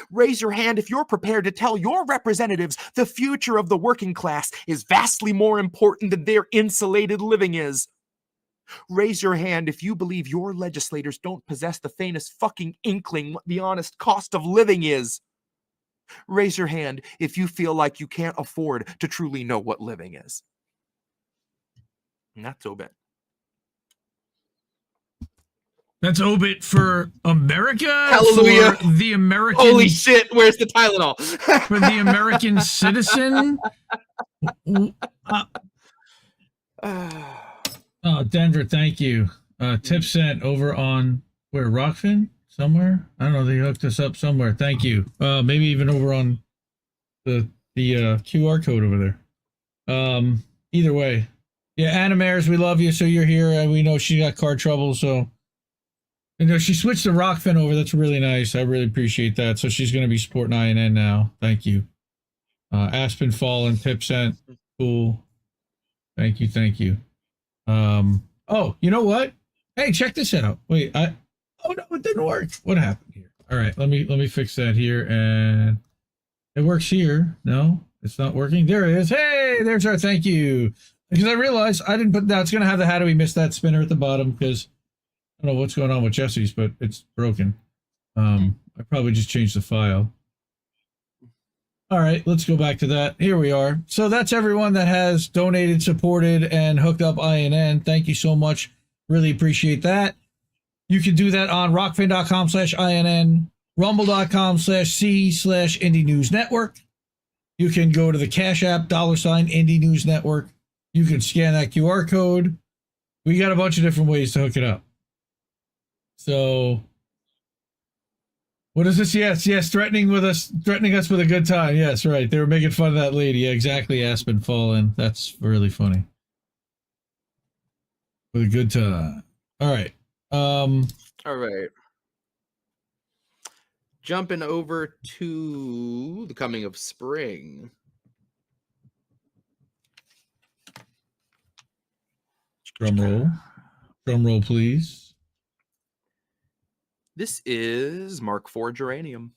Raise your hand if you're prepared to tell your representatives the future of the working class is vastly more important than their insulated living is. Raise your hand if you believe your legislators don't possess the faintest fucking inkling what the honest cost of living is. Raise your hand if you feel like you can't afford to truly know what living is. And that's Obit. That's Obit for America? Hallelujah. For the American... Holy shit, where's the Tylenol? For the American citizen? Oh, Denver, thank you. Tip sent over on, where, Rockfin? Somewhere? I don't know, they hooked us up somewhere. Thank you. Maybe even over on the QR code over there. Either way. Yeah, Anna Mares, we love you, so you're here, and we know she got car trouble, so... You know, she switched to Rockfin over. That's really nice. I really appreciate that. So she's going to be supporting INN now. Thank you. Aspen Fallen, tip sent. Cool. Thank you. Thank you. Oh, you know what? Hey, check this out. Wait, oh no, it didn't work. What happened here? All right, let me fix that here, and it works here. No, it's not working. There it is. Hey, there's our thank you. Because I realized I didn't put that. It's going to have the how do we miss that spinner at the bottom, because I don't know what's going on with Jesse's, but it's broken. I probably just changed the file. All right, let's go back to that. Here we are. So that's everyone that has donated, supported, and hooked up INN. Thank you so much. Really appreciate that. You can do that on rockfin.com/INN, rumble.com/C/Indie News Network. You can go to the Cash App, $ Indie News Network. You can scan that QR code. We got a bunch of different ways to hook it up. So, what is this? Yes, threatening us with a good time. Yes, right. They were making fun of that lady. Yeah, exactly. Aspen Fallen. That's really funny. With a good time. All right. All right. Jumping over to the coming of spring. Drum roll, please. This is Mark IV Geranium.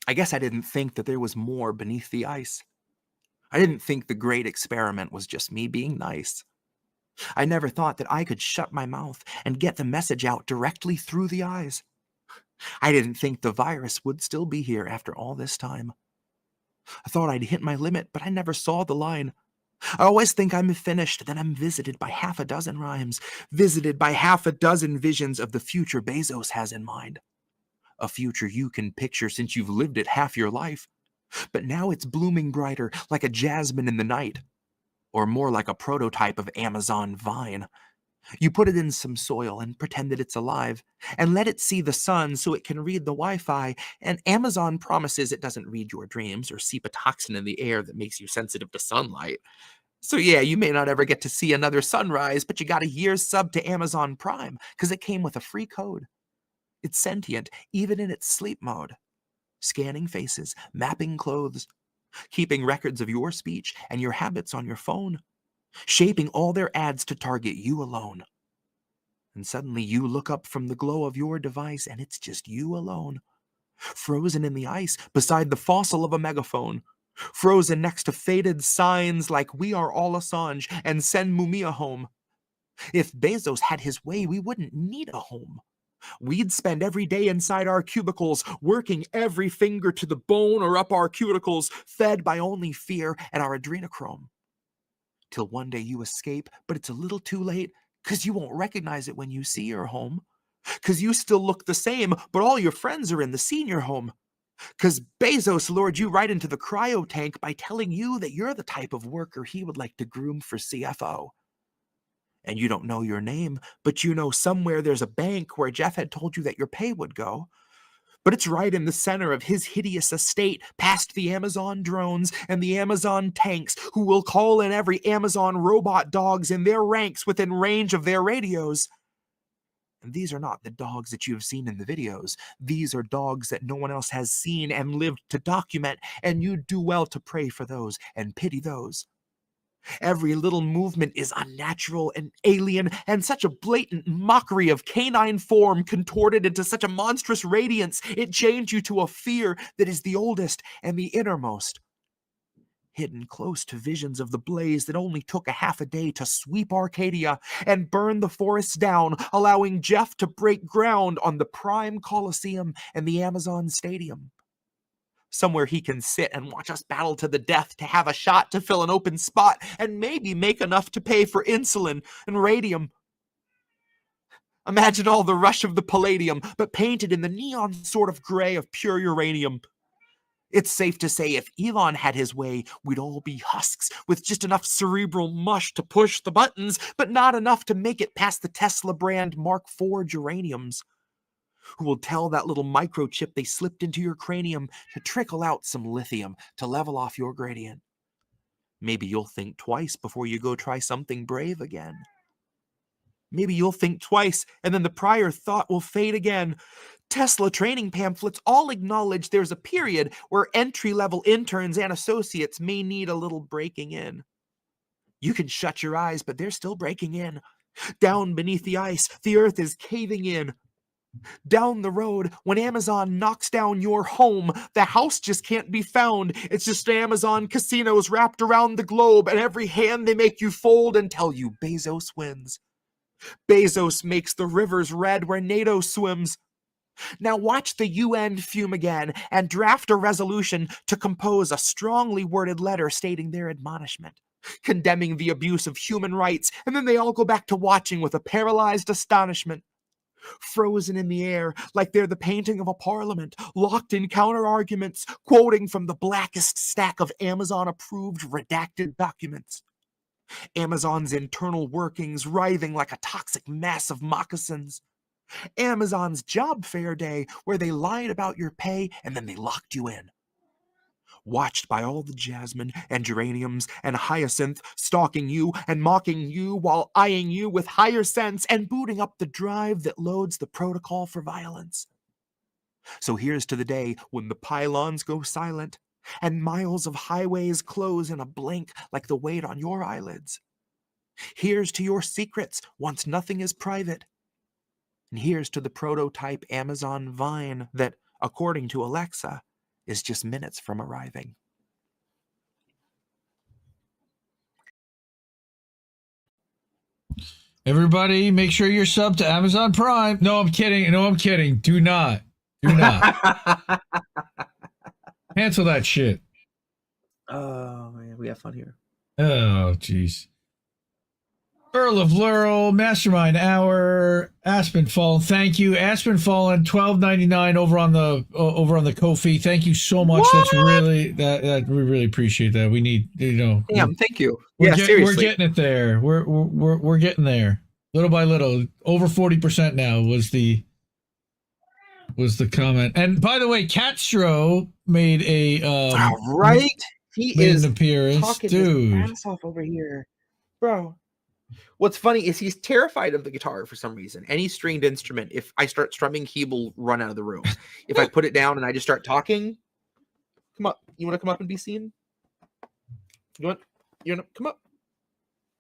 I guess I didn't think that there was more beneath the ice. I didn't think the great experiment was just me being nice. I never thought that I could shut my mouth and get the message out directly through the eyes. I didn't think the virus would still be here after all this time. I thought I'd hit my limit, but I never saw the line. I always think I'm finished, then I'm visited by half a dozen rhymes, visited by half a dozen visions of the future Bezos has in mind. A future you can picture since you've lived it half your life. But now it's blooming brighter, like a jasmine in the night. Or more like a prototype of Amazon vine. You put it in some soil and pretend that it's alive, and let it see the sun so it can read the Wi-Fi, and Amazon promises it doesn't read your dreams or seep a toxin in the air that makes you sensitive to sunlight. So yeah, you may not ever get to see another sunrise, but you got a year's sub to Amazon Prime, because it came with a free code. It's sentient, even in its sleep mode. Scanning faces, mapping clothes, keeping records of your speech and your habits on your phone, shaping all their ads to target you alone. And suddenly you look up from the glow of your device and it's just you alone, frozen in the ice beside the fossil of a megaphone, frozen next to faded signs like "We are all Assange" and "Send Mumia home." If Bezos had his way, we wouldn't need a home. We'd spend every day inside our cubicles, working every finger to the bone or up our cuticles, fed by only fear and our adrenochrome. Till one day you escape, but it's a little too late, 'cause you won't recognize it when you see your home. 'Cause you still look the same, but all your friends are in the senior home. 'Cause Bezos lured you right into the cryo tank by telling you that you're the type of worker he would like to groom for CFO. And you don't know your name, but you know somewhere there's a bank where Jeff had told you that your pay would go. But it's right in the center of his hideous estate, past the Amazon drones and the Amazon tanks, who will call in every Amazon robot dogs in their ranks within range of their radios. And these are not the dogs that you have seen in the videos. These are dogs that no one else has seen and lived to document, and you do well to pray for those and pity those. Every little movement is unnatural and alien, and such a blatant mockery of canine form contorted into such a monstrous radiance, it chains you to a fear that is the oldest and the innermost. hidden close to visions of the blaze that only took a half a day to sweep Arcadia and burn the forests down, allowing Jeff to break ground on the prime Coliseum and the Amazon Stadium. Somewhere he can sit and watch us battle to the death to have a shot to fill an open spot and maybe make enough to pay for insulin and radium. Imagine all the rush of the palladium, but painted in the neon sort of gray of pure uranium. It's safe to say if Elon had his way, we'd all be husks with just enough cerebral mush to push the buttons, but not enough to make it past the Tesla brand Mark IV geraniums. Who will tell that little microchip they slipped into your cranium to trickle out some lithium to level off your gradient. Maybe you'll think twice before you go try something brave again. Maybe you'll think twice, and then the prior thought will fade again. Tesla training pamphlets all acknowledge there's a period where entry-level interns and associates may need a little breaking in. You can shut your eyes, but they're still breaking in. Down beneath the ice, the earth is caving in. Down the road, when Amazon knocks down your home, the house just can't be found. It's just Amazon casinos wrapped around the globe, and every hand they make you fold and tell you Bezos wins. Bezos makes the rivers red where NATO swims. Now watch the UN fume again and draft a resolution to compose a strongly worded letter stating their admonishment, condemning the abuse of human rights, and then they all go back to watching with a paralyzed astonishment. Frozen in the air like they're the painting of a parliament, locked in counter-arguments, quoting from the blackest stack of Amazon-approved redacted documents. Amazon's internal workings writhing like a toxic mass of moccasins. Amazon's job fair day where they lied about your pay and then they locked you in. Watched by all the jasmine and geraniums and hyacinth stalking you and mocking you while eyeing you with higher sense and booting up the drive that loads the protocol for violence. So here's to the day when the pylons go silent and miles of highways close in a blink like the weight on your eyelids. Here's to your secrets once nothing is private. And here's to the prototype Amazon Vine that, according to Alexa, is just minutes from arriving. Everybody, make sure you're subbed to Amazon Prime. No, I'm kidding. No, I'm kidding. Do not. Do not. Cancel that shit. Oh, man, we have fun here. Oh, jeez. Earl of Laurel, Mastermind Hour, Aspen Fallen. Thank you, Aspen Fallen. $12.99 over on the Ko-fi. Thank you so much. What? That's really that we really appreciate that. We need Damn, thank you. Seriously, we're getting it there. We're getting there little by little. Over 40% now was the comment. And by the way, Catstro made a right. He made is an appearance, talking dude. his ass off over here, bro. What's funny is he's terrified of the guitar for some reason. Any stringed instrument, if I start strumming, he will run out of the room. If I put it down and I just start talking, come up. You want to come up and be seen? You want to come up?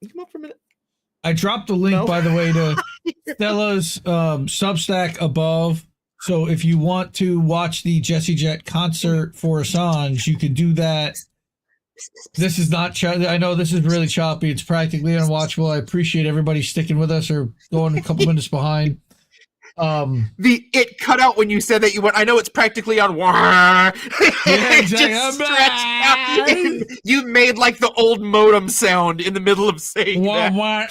You come up for a minute. I dropped the link, by the way, to Stella's Substack above. So if you want to watch the Jesse Jett concert for Assange, you can do that. This is not, I know this is really choppy. It's practically unwatchable. I appreciate everybody sticking with us or going a couple minutes behind. It cut out when you said that. You went, I know it's practically on. Yeah, exactly. You made like the old modem sound in the middle of saying that.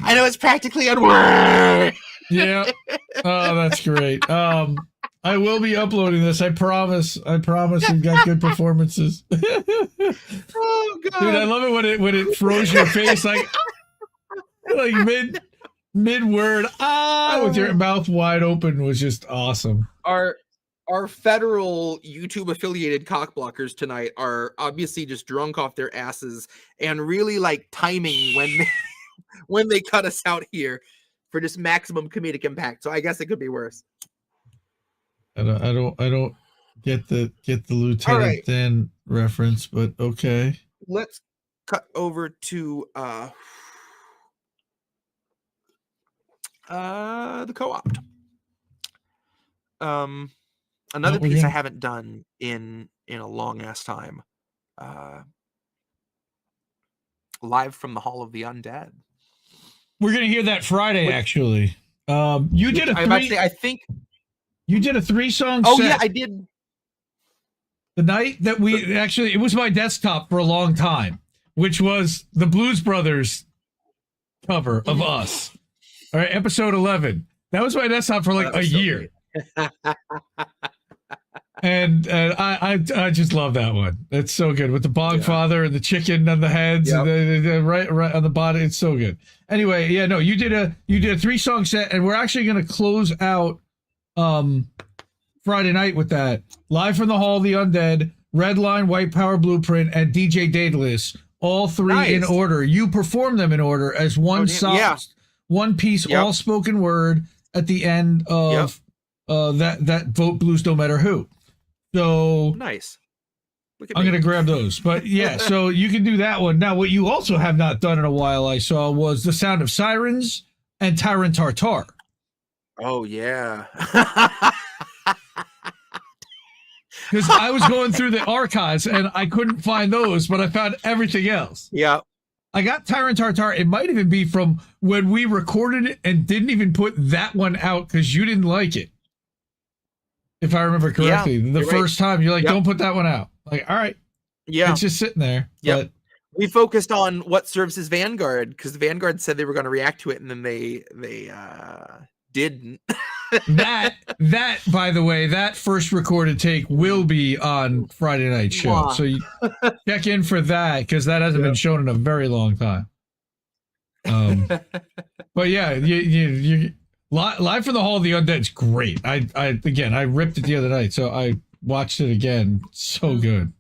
I know it's practically on. Yeah. Oh, that's great. I will be uploading this. I promise. We've got good performances. Oh god, dude! I love it when it froze your face like mid word. With your mouth wide open was just awesome. Our federal YouTube affiliated cock blockers tonight are obviously just drunk off their asses and really like timing when they cut us out here for just maximum comedic impact. So I guess it could be worse. I don't get the Lieutenant Dan reference, but okay. Let's cut over to the co-opt. Another piece I haven't done in a long ass time. Live from the Hall of the Undead. We're gonna hear that Friday, actually. You did a three. I think you did a 3-song. Oh set. yeah, I did. The night that we actually, it was my desktop for a long time, which was the Blues Brothers cover of Us. All right, episode 11. That was my desktop for like a year. And I just love that one. It's so good with the Bogfather and the chicken on the heads and the right on the body. It's so good. Anyway, yeah, no, you did a 3-song set, and we're actually going to close out Friday night with that. Live from the Hall of the Undead, Red Line, White Power Blueprint, and DJ Daedalus. All 3 in order. You perform them in order as one song, one piece, all spoken word at the end of that Vote Blues No Matter Who. So nice. I'm going to grab those. But yeah, so you can do that one. Now, what you also have not done in a while, I saw, was The Sound of Sirens and Tyrant Tartar. Oh, yeah. Because I was going through the archives and I couldn't find those, but I found everything else. Yeah. I got Tyrant Tartar. It might even be from when we recorded it and didn't even put that one out because you didn't like it. If I remember correctly, the first time you're like, don't put that one out. Like, all right. Yeah. It's just sitting there. Yeah. But we focused on what serves as Vanguard because the Vanguard said they were going to react to it and then they didn't. that, by the way, that first recorded take will be on Friday night show. So you check in for that because that hasn't been shown in a very long time. But yeah, you Live from the Hall of the Undead's great. I ripped it the other night, so I watched it again. So good.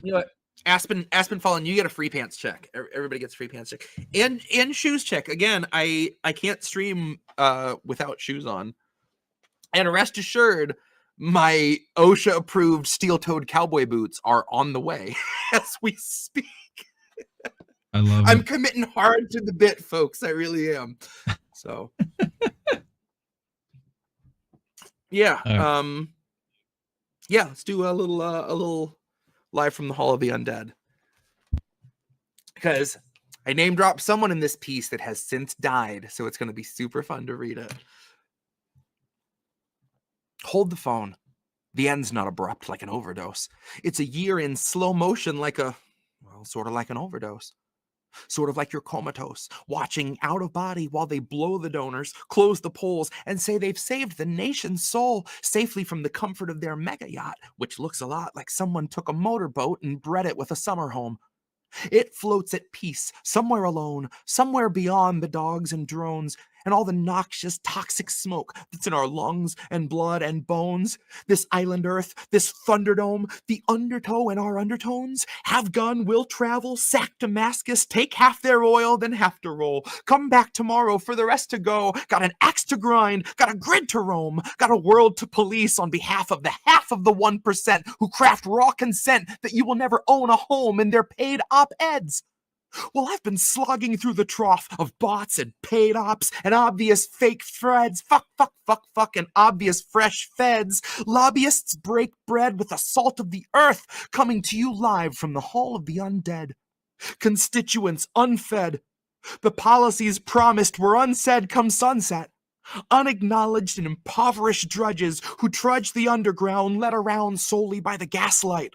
You know what? Aspen Fallen, you get a free pants check. Everybody gets a free pants check. And shoes check. Again, I can't stream without shoes on. And rest assured, my OSHA approved steel-toed cowboy boots are on the way as we speak. I love it. I'm committing hard to the bit, folks. I really am. So yeah. Yeah, let's do a little Live from the Hall of the Undead. Because I name dropped someone in this piece that has since died, so it's going to be super fun to read it. Hold the phone. The end's not abrupt like an overdose. It's a year in slow motion like sort of like an overdose. Sort of like you're comatose, watching out of body while they blow the donors, close the polls, and say they've saved the nation's soul safely from the comfort of their mega yacht, which looks a lot like someone took a motorboat and bred it with a summer home. It floats at peace, somewhere alone, somewhere beyond the dogs and drones, and all the noxious, toxic smoke that's in our lungs and blood and bones. This island earth, this thunderdome, the undertow and our undertones. Have gun, will travel, sack Damascus, take half their oil, then have to roll. Come back tomorrow for the rest to go. Got an axe to grind, got a grid to roam, got a world to police on behalf of the half of the 1% who craft raw consent that you will never own a home in their paid op-eds. Well, I've been slogging through the trough of bots and paid ops and obvious fake threads. Fuck, and obvious fresh feds. Lobbyists break bread with the salt of the earth, coming to you live from the Hall of the Undead. Constituents unfed. The policies promised were unsaid come sunset. Unacknowledged and impoverished drudges who trudge the underground led around solely by the gaslight.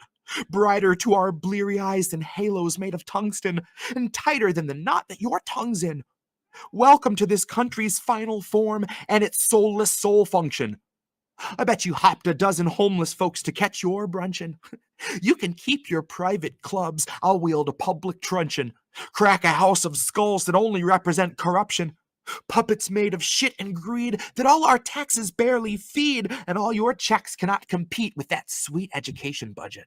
Brighter to our bleary eyes than halos made of tungsten, and tighter than the knot that your tongue's in. Welcome to this country's final form and its soulless soul function. I bet you hopped a dozen homeless folks to catch your brunchin'. You can keep your private clubs, I'll wield a public truncheon. Crack a house of skulls that only represent corruption. Puppets made of shit and greed that all our taxes barely feed, and all your checks cannot compete with that sweet education budget.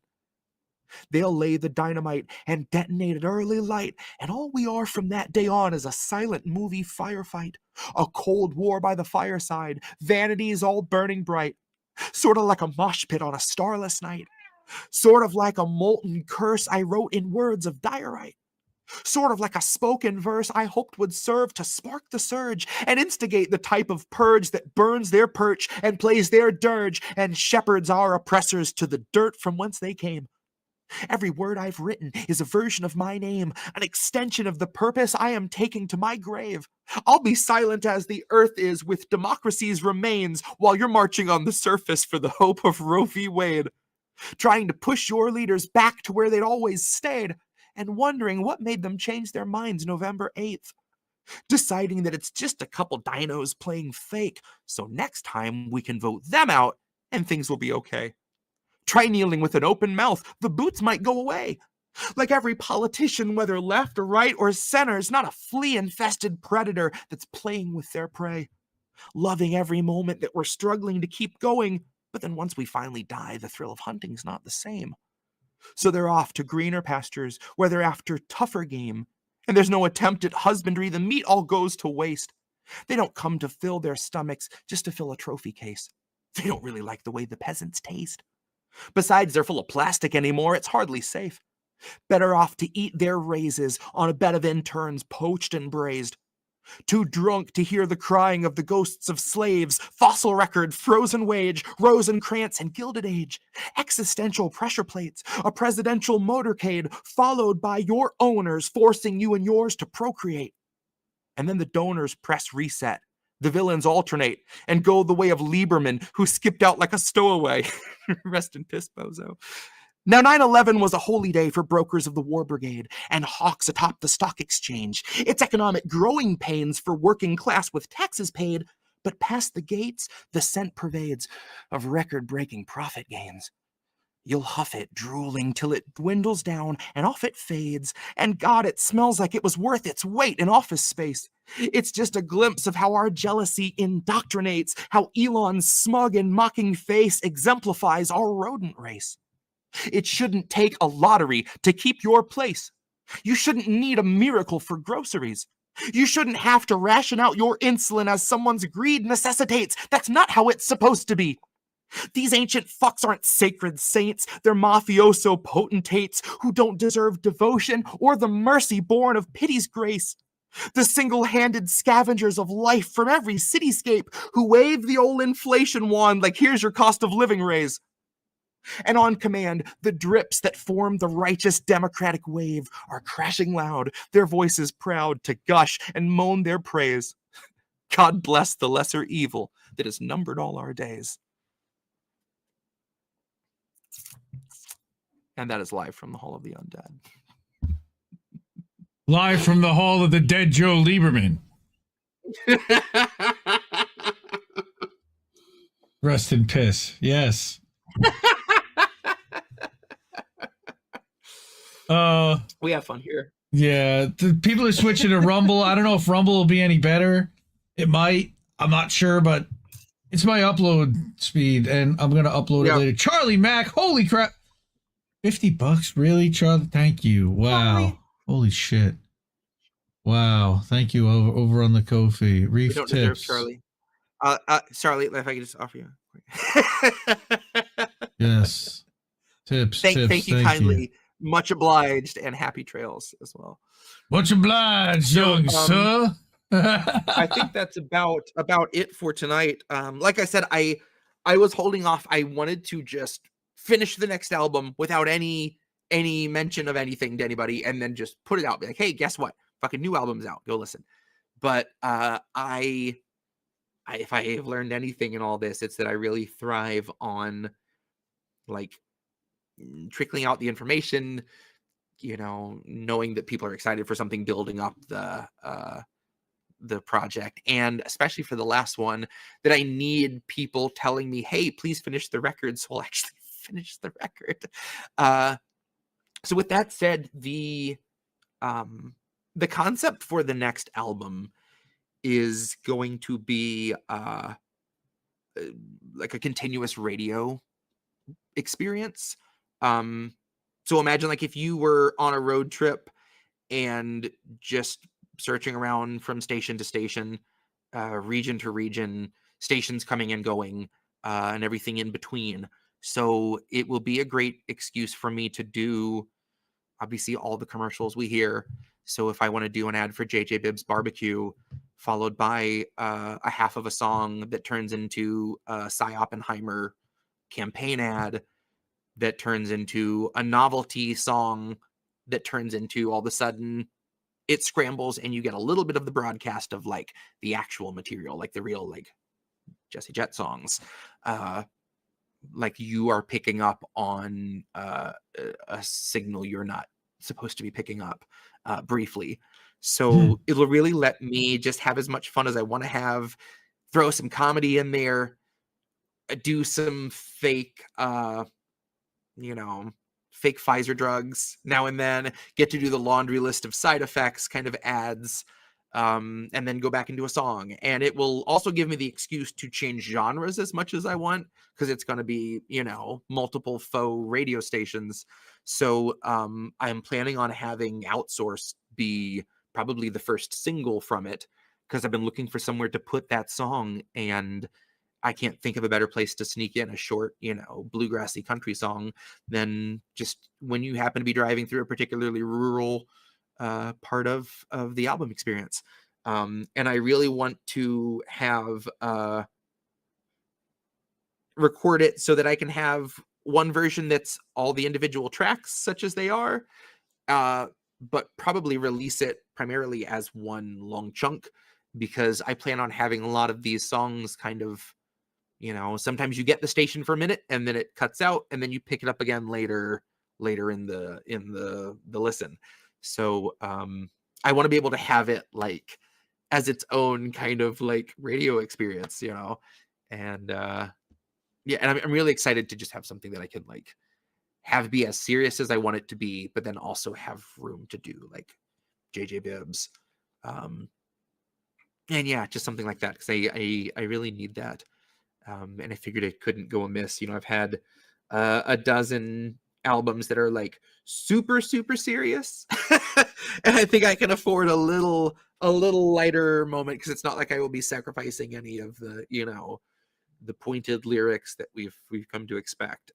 They'll lay the dynamite and detonate at early light, and all we are from that day on is a silent movie firefight, a cold war by the fireside, vanities all burning bright, sort of like a mosh pit on a starless night, sort of like a molten curse I wrote in words of diorite. Sort of like a spoken verse I hoped would serve to spark the surge and instigate the type of purge that burns their perch and plays their dirge and shepherds our oppressors to the dirt from whence they came. Every word I've written is a version of my name, an extension of the purpose I am taking to my grave. I'll be silent as the earth is with democracy's remains while you're marching on the surface for the hope of Roe v. Wade, trying to push your leaders back to where they'd always stayed, and wondering what made them change their minds November 8th, deciding that it's just a couple dinos playing fake, so next time we can vote them out and things will be okay. Try kneeling with an open mouth, the boots might go away. Like every politician, whether left or right or center, is not a flea-infested predator that's playing with their prey, loving every moment that we're struggling to keep going, but then once we finally die, the thrill of hunting's not the same. So they're off to greener pastures, where they're after tougher game, and there's no attempt at husbandry, the meat all goes to waste. They don't come to fill their stomachs just to fill a trophy case. They don't really like the way the peasants taste. Besides, they're full of plastic anymore, it's hardly safe. Better off to eat their raises on a bed of interns poached and braised. Too drunk to hear the crying of the ghosts of slaves, fossil record, frozen wage, Rosencrantz, and Gilded Age, existential pressure plates, a presidential motorcade, followed by your owners forcing you and yours to procreate. And then the donors press reset, the villains alternate, and go the way of Lieberman, who skipped out like a stowaway. Rest in piss, bozo. Now, 9/11 was a holy day for brokers of the War Brigade and hawks atop the stock exchange. It's economic growing pains for working class with taxes paid, but past the gates, the scent pervades of record-breaking profit gains. You'll huff it, drooling, till it dwindles down, and off it fades, and God, it smells like it was worth its weight in office space. It's just a glimpse of how our jealousy indoctrinates, how Elon's smug and mocking face exemplifies our rodent race. It shouldn't take a lottery to keep your place. You shouldn't need a miracle for groceries. You shouldn't have to ration out your insulin as someone's greed necessitates. That's not how it's supposed to be. These ancient fucks aren't sacred saints. They're mafioso potentates who don't deserve devotion or the mercy born of pity's grace. The single-handed scavengers of life from every cityscape who wave the old inflation wand like, here's your cost of living raise. And on command, the drips that form the righteous democratic wave are crashing loud, their voices proud to gush and moan their praise. God bless the lesser evil that has numbered all our days. And that is live from the Hall of the Undead. Live from the Hall of the Dead Joe Lieberman. Rest in piss. Yes. We have fun here. Yeah, the people are switching to Rumble. I don't know if Rumble will be any better. It might. I'm not sure, but it's my upload speed, and I'm gonna upload it later. Charlie Mack, holy crap! $50, really, Charlie? Thank you. Wow, Charlie. Holy shit! Wow, thank you over on the Ko-fi. Reef we don't tips. Deserve Charlie, if I could just offer you. Yes, tips. Thank you kindly. Much obliged, and happy trails as well. Much obliged, young sir. I think that's about it for tonight. Like I said, I was holding off. I wanted to just finish the next album without any mention of anything to anybody, and then just put it out. Be like, hey, guess what? Fucking new album's out. Go listen. But if I have learned anything in all this, it's that I really thrive on like trickling out the information, knowing that people are excited for something, building up the project, and especially for the last one, that I need people telling me, hey, please finish the record, so I'll actually finish the record. So with that said, the concept for the next album is going to be like a continuous radio experience. So imagine like if you were on a road trip and just searching around from station to station, region to region, stations coming and going, and everything in between. So it will be a great excuse for me to do, obviously, all the commercials we hear, So if I want to do an ad for JJ Bibb's Barbecue, followed by a half of a song that turns into a Cy Oppenheimer campaign ad, that turns into a novelty song, that turns into all of a sudden it scrambles and you get a little bit of the broadcast of like the actual material, like the real like Jesse Jett songs. Like you are picking up on a signal you're not supposed to be picking up briefly. So it'll really let me just have as much fun as I want to have, throw some comedy in there, do some fake, fake Pfizer drugs now and then, get to do the laundry list of side effects kind of ads, and then go back into a song. And it will also give me the excuse to change genres as much as I want, because it's going to be, multiple faux radio stations. So I'm planning on having Outsourced be probably the first single from it, because I've been looking for somewhere to put that song, and I can't think of a better place to sneak in a short, bluegrassy country song than just when you happen to be driving through a particularly rural part of the album experience. And I really want to have record it so that I can have one version that's all the individual tracks such as they are, but probably release it primarily as one long chunk, because I plan on having a lot of these songs kind of, sometimes you get the station for a minute and then it cuts out and then you pick it up again later in the listen. So I want to be able to have it like as its own kind of like radio experience, and and I'm really excited to just have something that I can like have be as serious as I want it to be, but then also have room to do like JJ Bibbs. And yeah, just something like that, because I really need that. And I figured it couldn't go amiss. I've had a dozen albums that are like super, super serious. And I think I can afford a little lighter moment, because it's not like I will be sacrificing any of the, the pointed lyrics that we've come to expect.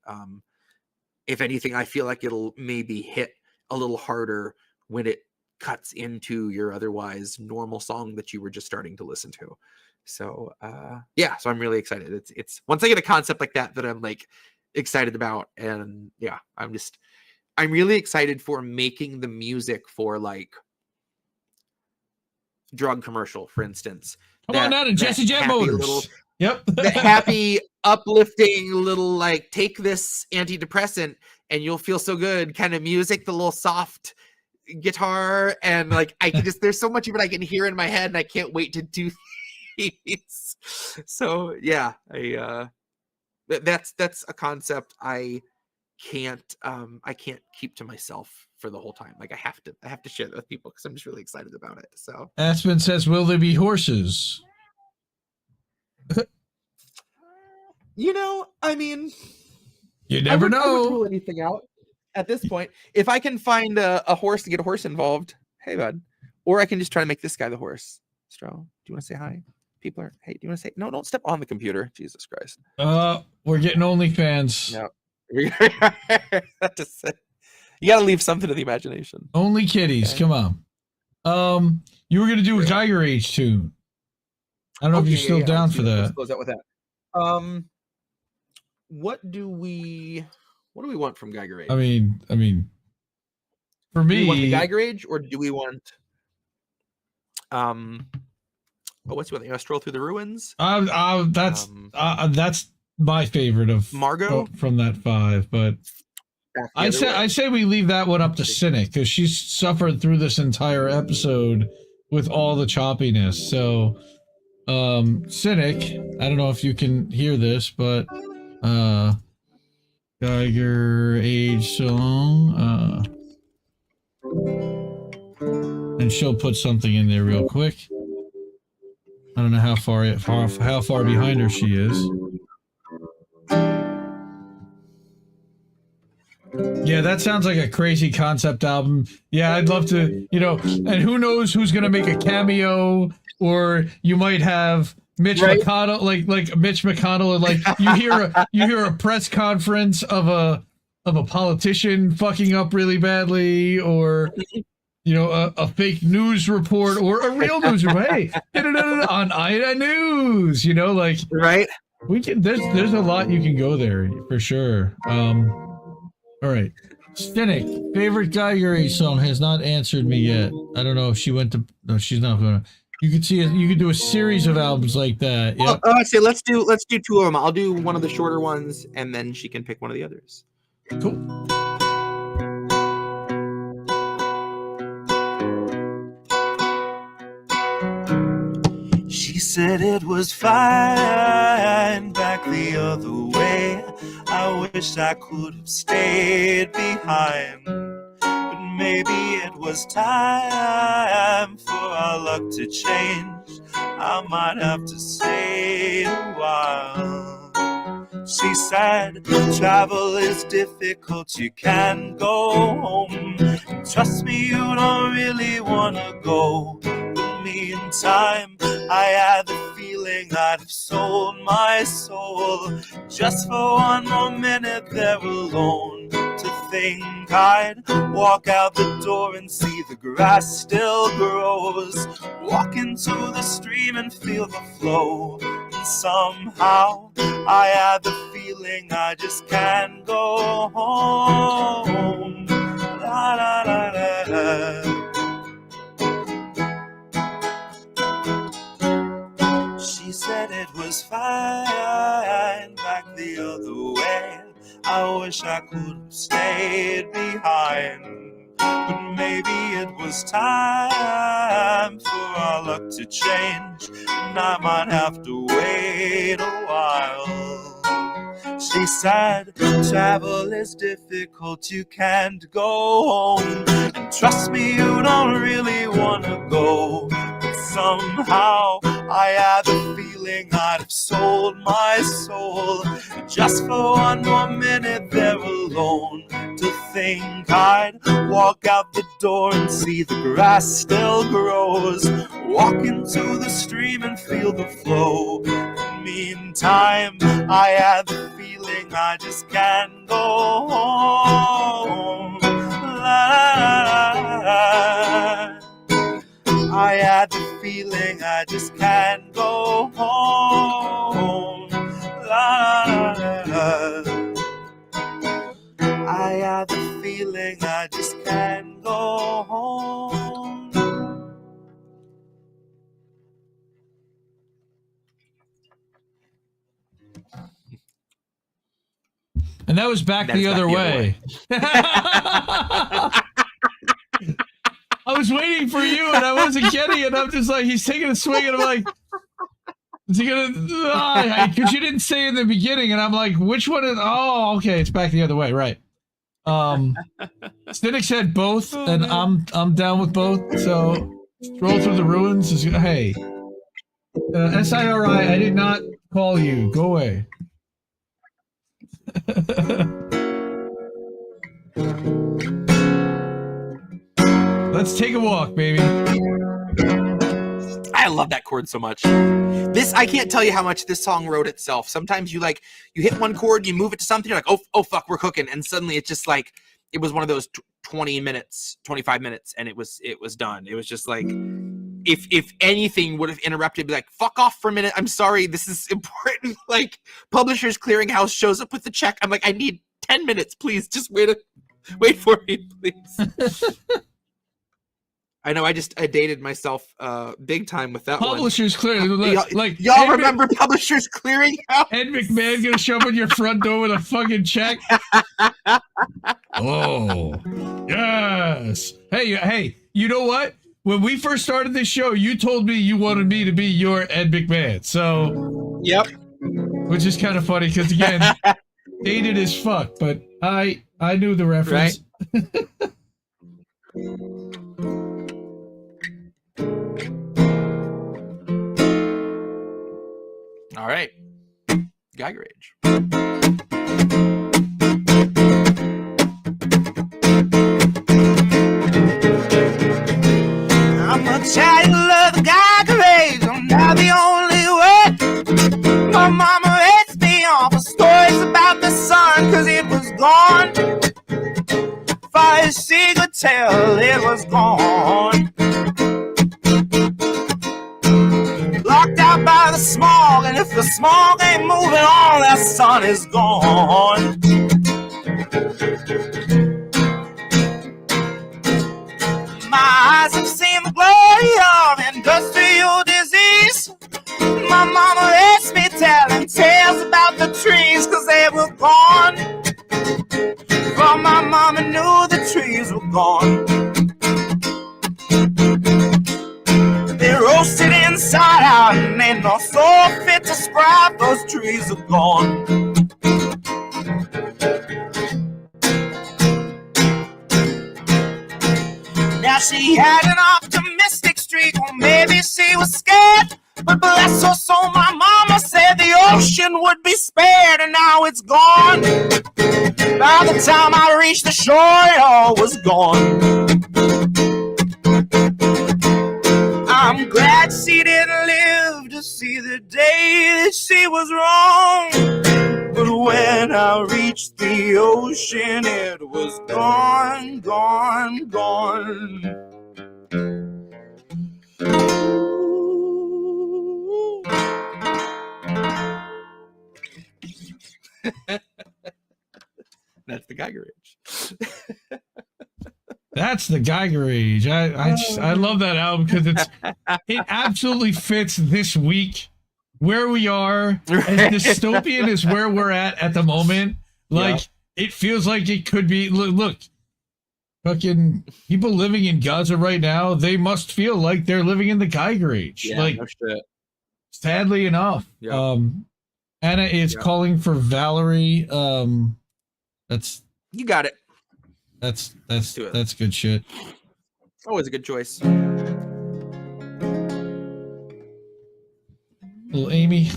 If anything, I feel like it'll maybe hit a little harder when it cuts into your otherwise normal song that you were just starting to listen to. So so I'm really excited. It's once I get a concept like that I'm like excited about, and I'm really excited for making the music for like drug commercial, for instance. Come on down to Jesse Jett Motors. Yep. The happy, uplifting little like, take this antidepressant and you'll feel so good kind of music, the little soft guitar, and like there's so much of it I can hear in my head, and I can't wait to do these. So yeah, that's a concept I can't keep to myself for the whole time. Like I have to share that with people, because I'm just really excited about it. So Aspen says, will there be horses? I mean, you never know. I wouldn't rule anything out at this point. If I can find a horse to get a horse involved, hey bud. Or I can just try to make this guy the horse. Stro, do you want to say hi? People are, hey, do you want to say no? Don't step on the computer. Jesus Christ. We're getting OnlyFans. No. You gotta leave something to the imagination. Only kitties. Okay. Come on. You were gonna do a Geiger Age tune. I don't know if you're still down for that. Let's close out with that. What do we want from Geiger Age? I mean, for me, do we want the Geiger Age, or do we want what's the other? Stroll Through the Ruins? That's my favorite of Margot from that 5, but I'd say we leave that one up to Cynic, because she's suffered through this entire episode with all the choppiness. So Cynic, I don't know if you can hear this, but Geiger Age song, and she'll put something in there real quick. I don't know how far behind her she is. Yeah, that sounds like a crazy concept album. Yeah, I'd love to, and who knows who's gonna make a cameo, or you might have Mitch McConnell, like Mitch McConnell, and like you hear a press conference of a politician fucking up really badly, or a fake news report or a real news report. Hey, on Aetna News, like right. We can. There's a lot you can go there for sure. All right, Cynic, favorite Geiger Age song has not answered me yet. I don't know if she went to. No, she's not gonna. You could see it. You could do a series of albums like that. Yep. I say let's do 2 of them. I'll do one of the shorter ones, and then she can pick one of the others. Cool. She said it was fine back the other way. I wish I could have stayed behind, but maybe it was time for our luck to change. I might have to stay a while. She said, travel is difficult, you can't go home. Trust me, you don't really wanna go. Meantime, I had the feeling I'd have sold my soul just for one more minute there alone. To think I'd walk out the door and see the grass still grows, walk into the stream and feel the flow. And somehow I had the feeling I just can't go home. La, la, la, la, la. She said it was fine back the other way. I wish I could have stayed behind, but maybe it was time for our luck to change, and I might have to wait a while. She said, travel is difficult, you can't go home, and trust me, you don't really want to go. But somehow I had the feeling I'd have sold my soul just for one more minute there alone. To think I'd walk out the door and see the grass still grows, walk into the stream and feel the flow. Meantime, I had the feeling I just can't go home. La, la, la. I had the feeling I just can't go home. La, la, la. I had the feeling I just can't go home. And that was back the other way. I was waiting for you, and I wasn't getting it. I'm just like, he's taking a swing, and I'm like, is he gonna? Because you didn't say in the beginning, and I'm like, which one is? Oh, okay, it's back the other way, right? Cynic said both, and I'm down with both. So Stroll Through the Ruins is hey, SIRI. I did not call you. Go away. Let's take a walk, baby. I love that chord so much. I can't tell you how much this song wrote itself. Sometimes you hit one chord, you move it to something, you're like, oh fuck, we're cooking, and suddenly it's just like it was one of those 20 minutes, 25 minutes, and it was done. It was just like if anything would have interrupted, be like, fuck off for a minute. I'm sorry, this is important. Like Publishers Clearinghouse shows up with the check. I'm like, I need 10 minutes, please. Just wait for me, please. I know I dated myself big time with that Publishers one. Like y'all remember Publishers Clearinghouse? Ed McMahon gonna show up at your front door with a fucking check. Oh, yes. Hey, you know what? When we first started this show, you told me you wanted me to be your Ed McMahon. So, yep. Which is kind of funny because again, dated as fuck, but I knew the reference. Right. All right, Geiger Age. I'm a child of the Geiger Age. I'm not the only one. My mama raised me on for stories about the sun, 'cause it was gone. far as she could tell, it was gone. Blocked out by the smog, and if the smog ain't moving on, that sun is gone. My eyes have seen the glory of industrial disease. My mama raised me telling tales about the trees, 'cause they were gone. But my mama knew the trees were gone. They roasted inside out and ain't no soul fit to scrap. Those trees are gone. Now she had an optimistic streak, or maybe she was scared. But bless her soul, my mama said the ocean would be spared, and now it's gone. By the time I reached the shore, it all was gone. I'm glad she didn't live to see the day that she was wrong. But when I reached the ocean, it was gone, gone, gone. That's the Geiger Age. That's the Geiger Age. I love that album because it absolutely fits this week where we are. As dystopian as where we're at the moment. Like it feels like it could be. Look, fucking people living in Gaza right now. They must feel like they're living in the Geiger Age. Yeah, like, no shit. Sadly enough. Yeah. Anna is calling for Valerie. That's you got it. That's good shit. Always a good choice. Little Amy.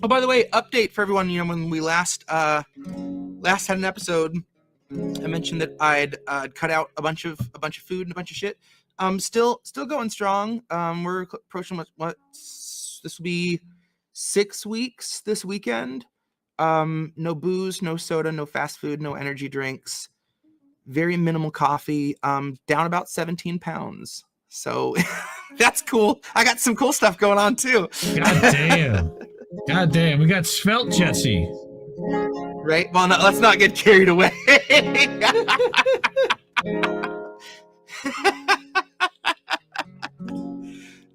Oh, by the way, update for everyone. You know, when we last had an episode, I mentioned that I'd cut out a bunch of food and a bunch of shit. Still going strong. We're approaching what this will be 6 weeks this weekend. No booze, no soda, no fast food, no energy drinks. Very minimal coffee. Down about 17 pounds. So that's cool. I got some cool stuff going on too. God damn. We got Svelte Jesse. Right? Well, no, let's not get carried away.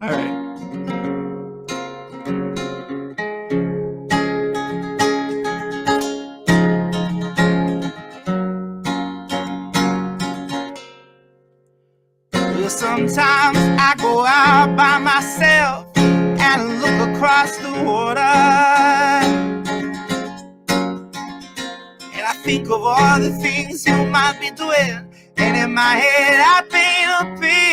All right. Well, sometimes I go out by myself and look across the water, and I think of all the things you might be doing, and in my head I paint a picture.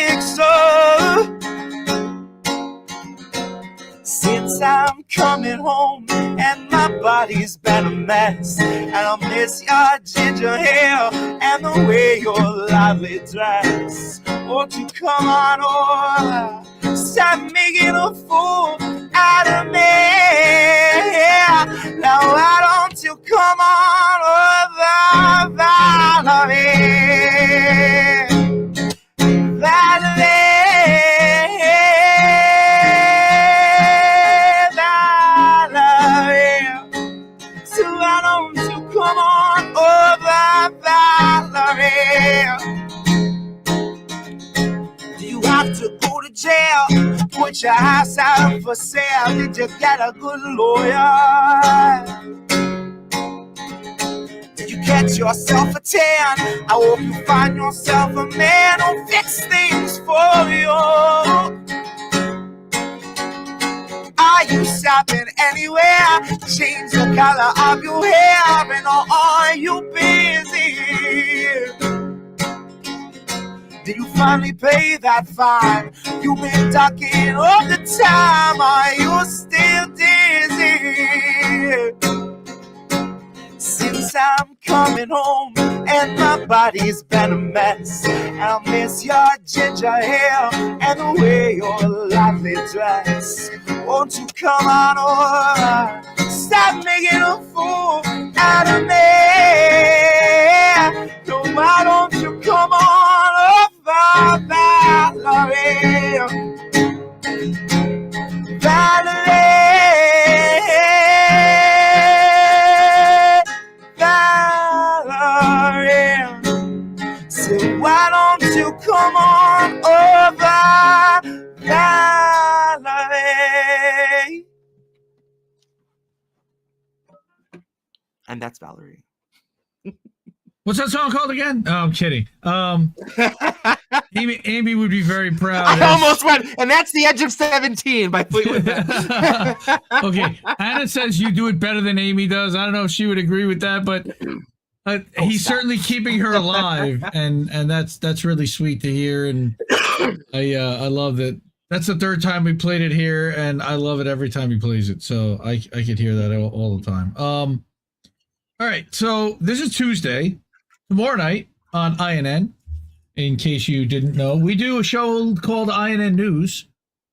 Since I'm coming home and my body's been a mess, and I miss your ginger hair and the way you're lively dress. Won't you come on over, stop making a fool out of me. Now why don't you come on over, Valerie, Valerie. Do you have to go to jail? Put your house out for sale. Did you get a good lawyer? Did you get yourself a tan? I hope you find yourself a man who'll fix things for you. Are you shopping anywhere? Change the color of your hair, and are you busy? Did you finally pay that fine? You've been ducking all the time. Are you still dizzy? Since I'm coming home and my body's been a mess, and I miss your ginger hair and the way you're lively dressed. Yes, won't you come on over? Stop making a fool out of me. So why don't you come on over, Valerie? Valerie, so why don't you come on over, Valerie? And that's Valerie. What's that song called again? Oh, I'm kidding. Amy would be very proud. I almost went, and that's The Edge of 17 by Fleetwood Mac. Okay, Hannah says you do it better than Amy does. I don't know if she would agree with that, but he's certainly keeping her alive, and that's really sweet to hear. And I love that. That's the third time we played it here, and I love it every time he plays it. So I could hear that all the time. All right, so this is Tuesday. Tomorrow night on INN, in case you didn't know, we do a show called INN News.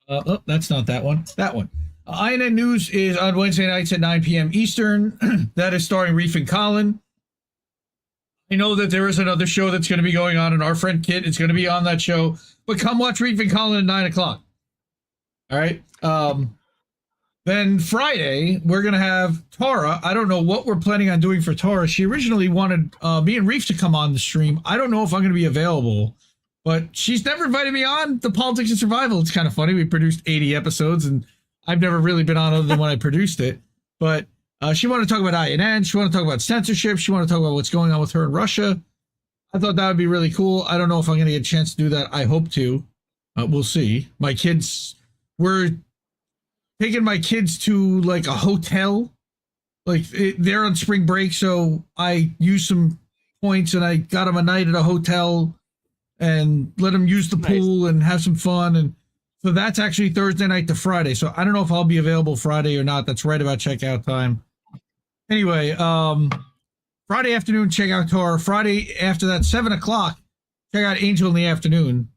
Oh, that's not that one. That one. INN News is on Wednesday nights at 9 p.m. Eastern. That is starring Reef and Colin. I know that there is another show that's going to be going on, and our friend Kit is going to be on that show. But come watch Reef and Colin at 9 o'clock. All right. Then Friday, we're going to have Tara. I don't know what we're planning on doing for Tara. She originally wanted me and Reef to come on the stream. I don't know if I'm going to be available, but she's never invited me on the Politics and Survival. It's kind of funny. We produced 80 episodes, and I've never really been on other than when I produced it. But she wanted to talk about INN. She wanted to talk about censorship. She wanted to talk about what's going on with her in Russia. I thought that would be really cool. I don't know if I'm going to get a chance to do that. I hope to. We'll see. My kids were... taking my kids to like a hotel, they're on spring break, so I used some points and I got them a night at a hotel and let them use the pool and have some fun. And so that's actually Thursday night to Friday. So I don't know if I'll be available Friday or not. That's right about checkout time. Anyway, Friday afternoon, check out Tor. Friday after that, 7 o'clock, check out Angel in the Afternoon.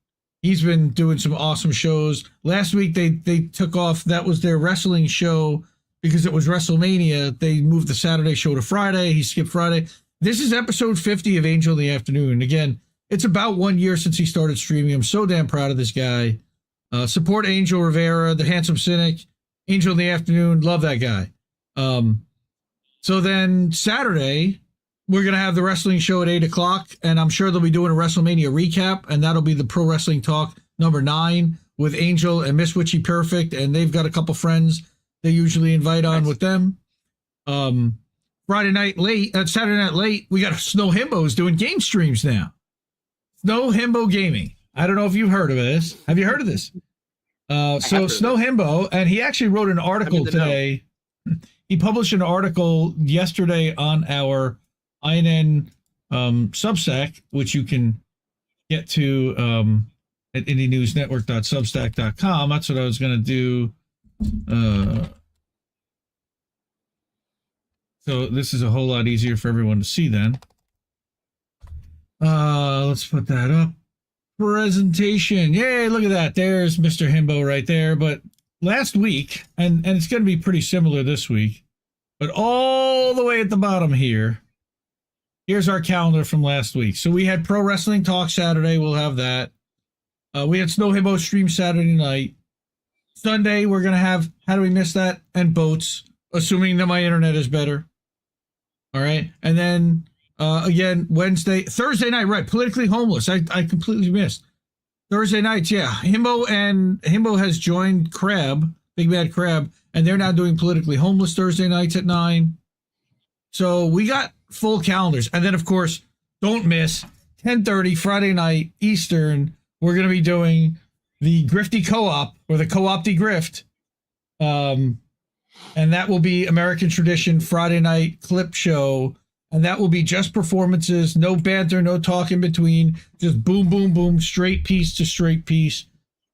He's been doing some awesome shows. Last week, they took off. That was their wrestling show because it was WrestleMania. They moved the Saturday show to Friday. He skipped Friday. This is episode 50 of Angel in the Afternoon. Again, it's about 1 year since he started streaming. I'm so damn proud of this guy. Support Angel Rivera, the Handsome Cynic, Angel in the Afternoon. Love that guy. So then Saturday, we're going to have the wrestling show at 8 o'clock, and I'm sure they'll be doing a WrestleMania recap, and that'll be the Pro Wrestling Talk number 9 with Angel and Miss Witchy Perfect, and they've got a couple friends they usually invite on with them. Saturday night late, we got Snow Himbos doing game streams now. Snow Himbo Gaming. I don't know if you've heard of this. Have you heard of this? So Snow Himbo, and he actually wrote an article today. He published an article yesterday on our INN Substack, which you can get to at indienewsnetwork.substack.com. That's what I was going to do. So this is a whole lot easier for everyone to see then. Let's put that up. Presentation. Yay, look at that. There's Mr. Himbo right there. But last week, and it's going to be pretty similar this week, but all the way at the bottom here, here's our calendar from last week. So we had Pro Wrestling Talk Saturday. We'll have that. We had Snow Himbo stream Saturday night. Sunday, we're going to have How Do We Miss That? And Boats, assuming that my internet is better. All right. And then, again, Thursday night, right, Politically Homeless. I completely missed. Thursday nights, yeah. Himbo has joined Crab, Big Bad Crab, and they're now doing Politically Homeless Thursday nights at 9. So we got full calendars. And then, of course, don't miss 10:30 Friday night Eastern. We're going to be doing the Grifty Co-op, or the Co-opty Grift. And that will be American Tradition Friday night clip show. And that will be just performances, no banter, no talk in between, just boom, boom, boom, straight piece to straight piece.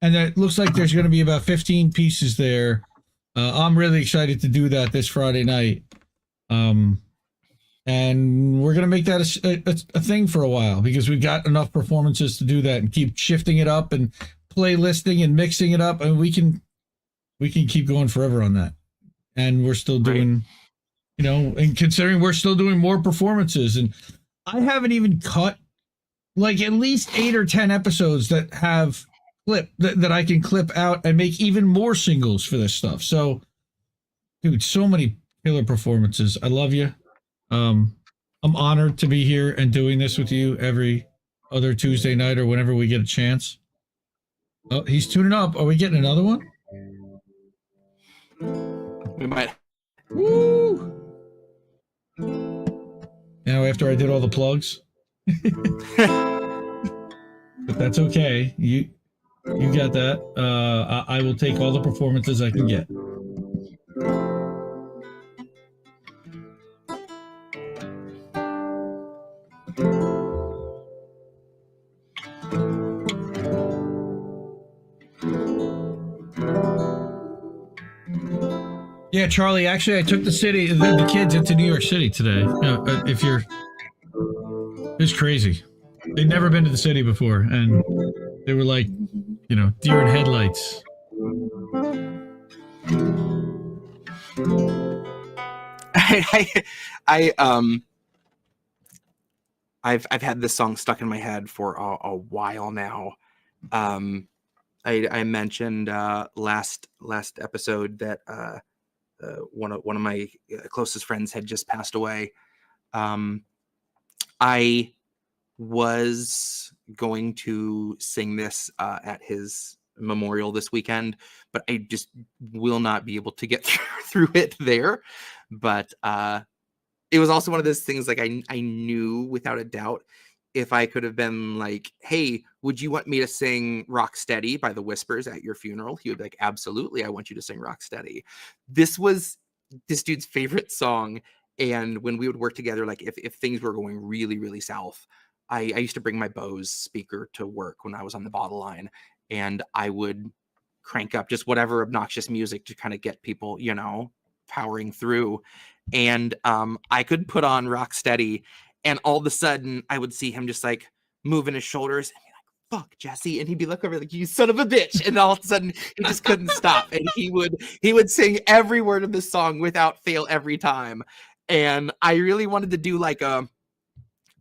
And it looks like there's going to be about 15 pieces there. I'm really excited to do that this Friday night. And we're going to make that a thing for a while, because we've got enough performances to do that and keep shifting it up and playlisting and mixing it up. And we can we can keep going forever on that. And we're still doing, you know, and considering we're still doing more performances, and I haven't even cut like at least 8 or 10 episodes that have clip that I can clip out and make even more singles for this stuff. So, dude, so many killer performances. I love you. I'm honored to be here and doing this with you every other Tuesday night or whenever we get a chance. Oh, he's tuning up. Are we getting another one? We might. Woo! Now, after I did all the plugs. But that's okay. You got that. I will take all the performances I can get. Yeah, Charlie, actually, I took the kids into New York City today. It's crazy. They'd never been to the city before, and they were like, you know, deer in headlights. I've had this song stuck in my head for a while now. I mentioned last episode that one of my closest friends had just passed away. I was going to sing this at his memorial this weekend, but I just will not be able to get through it there. But it was also one of those things, like I knew without a doubt, if I could have been like, hey, would you want me to sing Rock Steady by the Whispers at your funeral? He would be like, absolutely, I want you to sing Rock Steady. This was this dude's favorite song. And when we would work together, like if things were going really, really south, I used to bring my Bose speaker to work when I was on the bottle line, and I would crank up just whatever obnoxious music to kind of get people, you know, powering through. And I could put on Rock Steady, and all of a sudden I would see him just like moving his shoulders and be like, fuck, Jesse. And he'd be looking over like, you son of a bitch. And all of a sudden he just couldn't stop. And he would sing every word of the song without fail every time. And I really wanted to do like a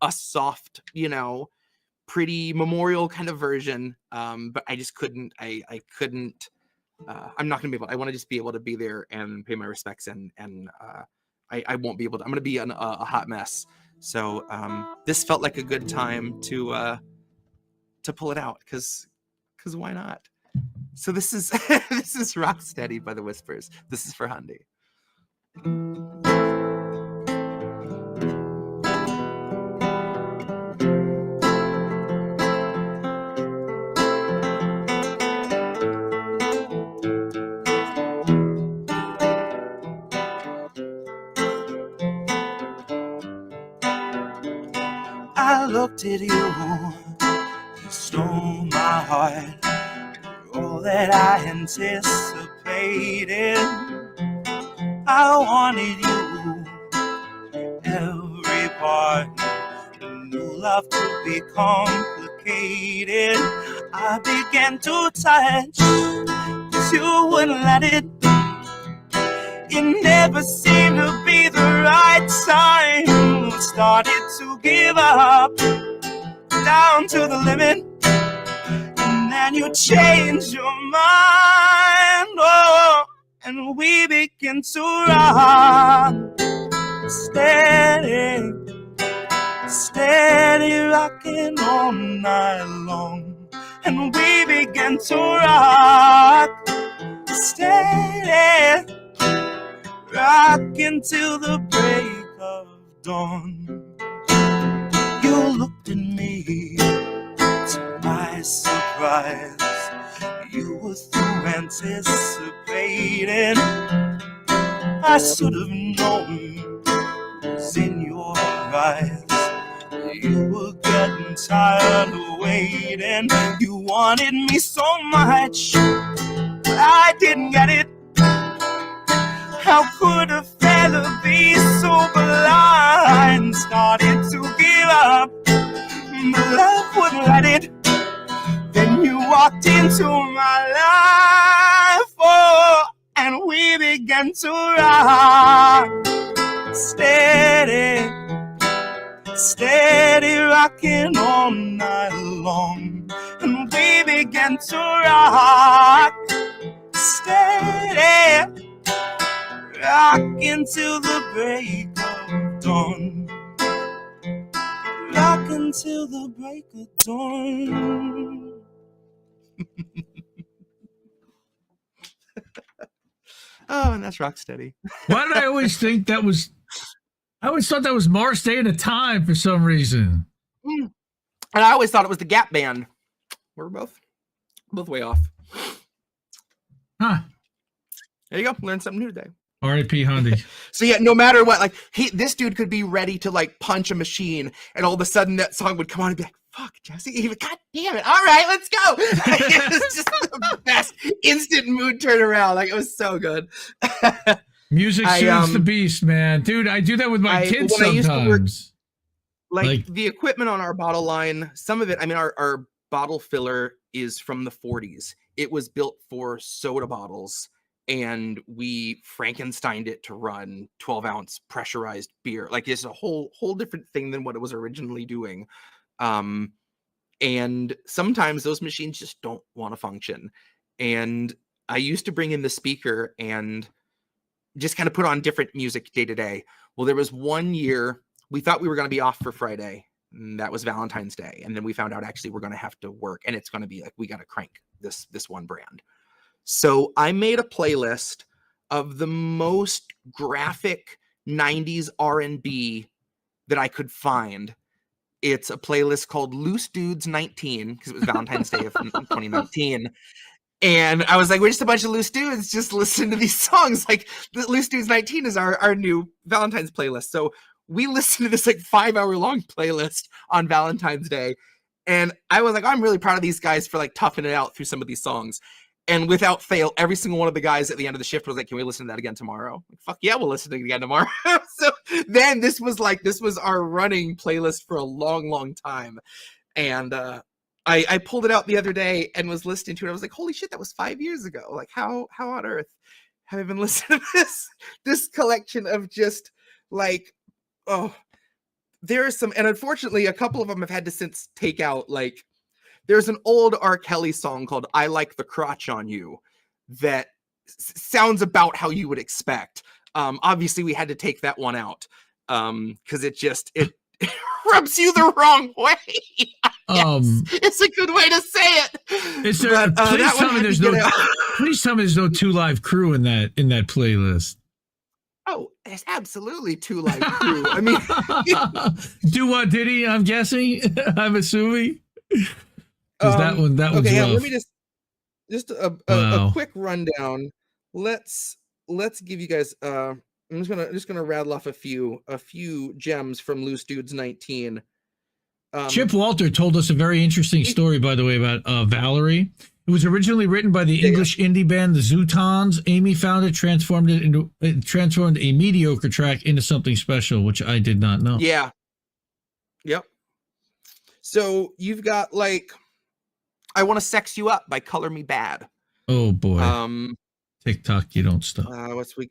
soft, you know, pretty memorial kind of version. But I just couldn't, I couldn't, I'm not going to be able, I want to just be able to be there and pay my respects. And I won't be able to, I'm going to be a hot mess. So this felt like a good time to pull it out, because why not? So this is this is Rock Steady by the Whispers. This is for Hundy. I looked at you, you stole my heart, all that I anticipated. I wanted you, every part, knew love to be complicated. I began to touch, but you wouldn't let it. It never seemed to be the right time. Started to give up, down to the limit, and then you changed your mind, oh, and we began to rock, steady, steady rocking all night long, and we began to rock, steady, rocking till the break of dawn. You looked at me, to my surprise, you were through anticipating. I should have known, it was in your eyes. You were getting tired of waiting. You wanted me so much, but I didn't get it. How could a fella be so blind? Started to give up, but love wouldn't let it. Then you walked into my life, oh, began to rock. Steady, steady rocking all night long. And we began to rock. Steady, rocking till the break of dawn. Rocking till the break of dawn. Oh, and that's Rocksteady. Why did I always think that was... I always thought that was Mars Day and a Time for some reason. And I always thought it was the Gap Band. We're both way off. Huh. There you go. Learned something new today. R.I.P. Hundy. So yeah, no matter what, like this dude could be ready to like punch a machine, and all of a sudden that song would come on and be like, "Fuck, Jesse, God damn it! All right, let's go." It was just the best instant mood turnaround. Like it was so good. Music suits the beast, man. Dude, I do that with my kids sometimes. Like the equipment on our bottle line, some of it. I mean, our bottle filler is from the 40s. It was built for soda bottles. And we Frankensteined it to run 12-ounce pressurized beer. Like it's a whole different thing than what it was originally doing. And sometimes those machines just don't want to function. And I used to bring in the speaker and just kind of put on different music day to day. Well, there was one year we thought we were going to be off for Friday. And that was Valentine's Day. And then we found out actually we're going to have to work. And it's going to be like, we got to crank this one brand. So I made a playlist of the most graphic 90s R&B that I could find. It's a playlist called Loose Dudes 19 because it was Valentine's Day of 2019. And I was like, we're just a bunch of loose dudes just listen to these songs. Like the Loose Dudes 19 is our new Valentine's playlist. So we listened to this like 5-hour long playlist on Valentine's Day. And I was like, I'm really proud of these guys for like toughing it out through some of these songs. And without fail, every single one of the guys at the end of the shift was like, can we listen to that again tomorrow? Like, fuck yeah, we'll listen to it again tomorrow. So then this was our running playlist for a long, long time. And I pulled it out the other day and was listening to it. I was like, holy shit, that was 5 years ago. Like how on earth have I been listening to this collection of just like, oh, there are some, and unfortunately a couple of them have had to since take out like, there's an old R. Kelly song called I Like the Crotch on You that sounds about how you would expect. Obviously, we had to take that one out because it rubs you the wrong way. It's a good way to say it. Is there, please tell me there's no 2 Live Crew in that playlist. Oh, there's absolutely 2 Live Crew. I mean, do what did he? I'm guessing. I'm assuming. That one's okay, rough. Let me just a quick rundown. Let's give you guys I'm just gonna rattle off a few gems from Loose Dudes 19. Chip Walter told us a very interesting story, by the way, about Valerie. It was originally written by the English indie band the Zootons. Amy found it, transformed a mediocre track into something special, which I did not know. Yeah. Yep. So you've got like I Want to Sex You Up by Color Me Bad. Oh boy. TikTok, you don't stop. We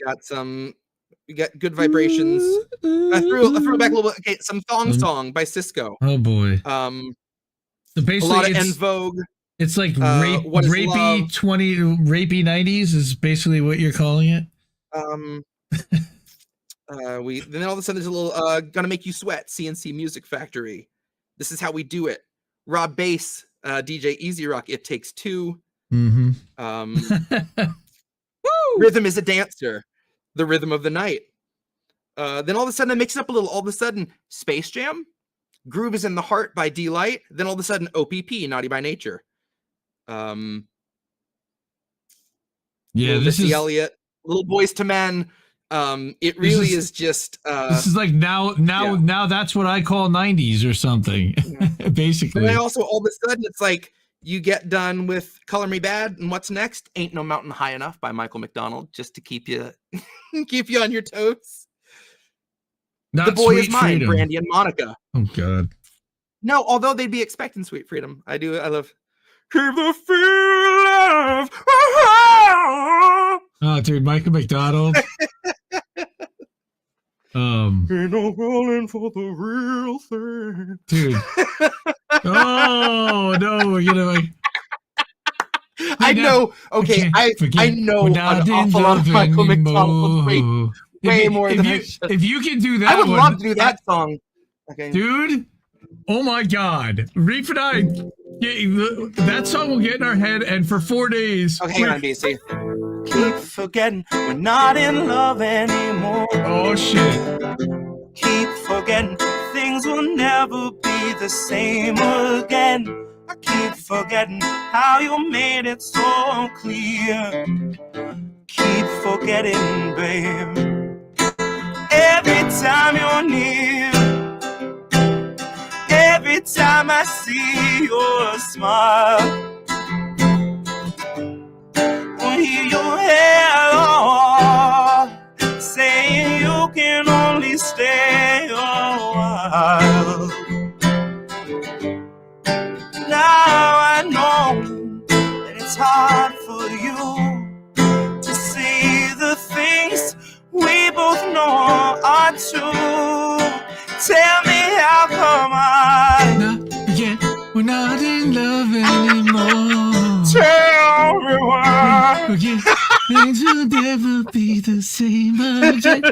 got Good Vibrations. I threw back a little bit. Okay, some Song by Cisco. Oh boy. So basically a lot of En Vogue. It's like rapey 90s is basically what you're calling it. Then all of a sudden there's a little Gonna Make You Sweat, CNC Music Factory. This Is How We Do It. Rob Bass, DJ Easy Rock, It Takes Two. Mm-hmm. Rhythm Is a Dancer, The Rhythm of the Night. Then all of a sudden I mix it up a little. All of a sudden Space Jam, Groove Is in the Heart by D-Light. Then all of a sudden OPP, Naughty by Nature. Yeah, this is Elliott, Little Boys to Men. It really is just this is like now that's what I call 90s or something. Yeah. Basically. And then also all of a sudden it's like you get done with Color Me Bad, and what's next? Ain't No Mountain High Enough by Michael McDonald, just to keep you on your toes. Not The Boy Sweet Is Mine, Freedom. Brandy and Monica. Oh god. No, although they'd be expecting Sweet Freedom. I love Keep the Feel of. Oh, Oh, dude, Michael McDonald. Ain't no rolling for the real thing, dude. Oh no, we're gonna like. I know. Okay, I know an awful lot of Michael McDonald. Way more than I should. If you can do that, I would love to do that song. Okay. Dude, oh my God, Reef and I, that song will get in our head, and for 4 days. Okay, hang on, BC. Keep forgetting we're not in love anymore. Oh shit. Keep forgetting things will never be the same again. I keep forgetting how you made it so clear. Keep forgetting, babe. Every time you're near, every time I see your smile, I hear your hello saying you can only stay a while. Now I know that it's hard for you to see the things we both know are true. Tell me how come we're not in love anymore. Tell me why. Things will never be the same again.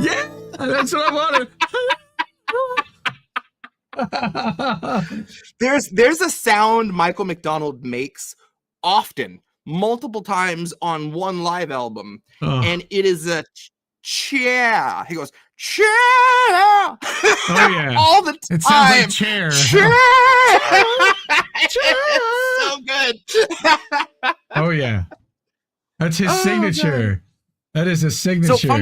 Yeah, that's what I wanted. There's a sound Michael McDonald makes often, multiple times on one live album, and it is a chair. He goes, chair. Oh yeah, all the time. It sounds like chair. Chair. It's so good. Oh yeah, that's his signature. God. That is his signature. So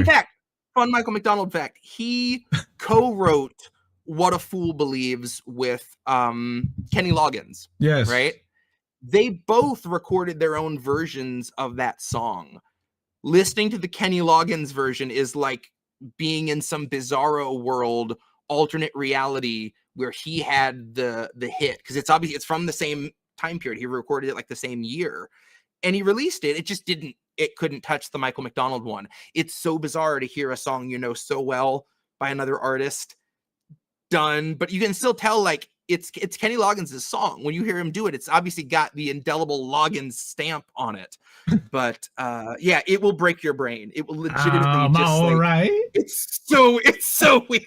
fun Michael McDonald fact. He co-wrote "What a Fool Believes" with Kenny Loggins. Yes, right. They both recorded their own versions of that song. Listening to the Kenny Loggins version is like being in some bizarro world, alternate reality where he had the hit, because it's obviously it's from the same time period. He recorded it like the same year, and he released it. It just couldn't touch the Michael McDonald one. It's so bizarre to hear a song you know so well by another artist done, but you can still tell like it's Kenny Loggins' song. When you hear him do it, it's obviously got the indelible Loggins stamp on it. But yeah, it will break your brain. It will legitimately just all right. It's so weird.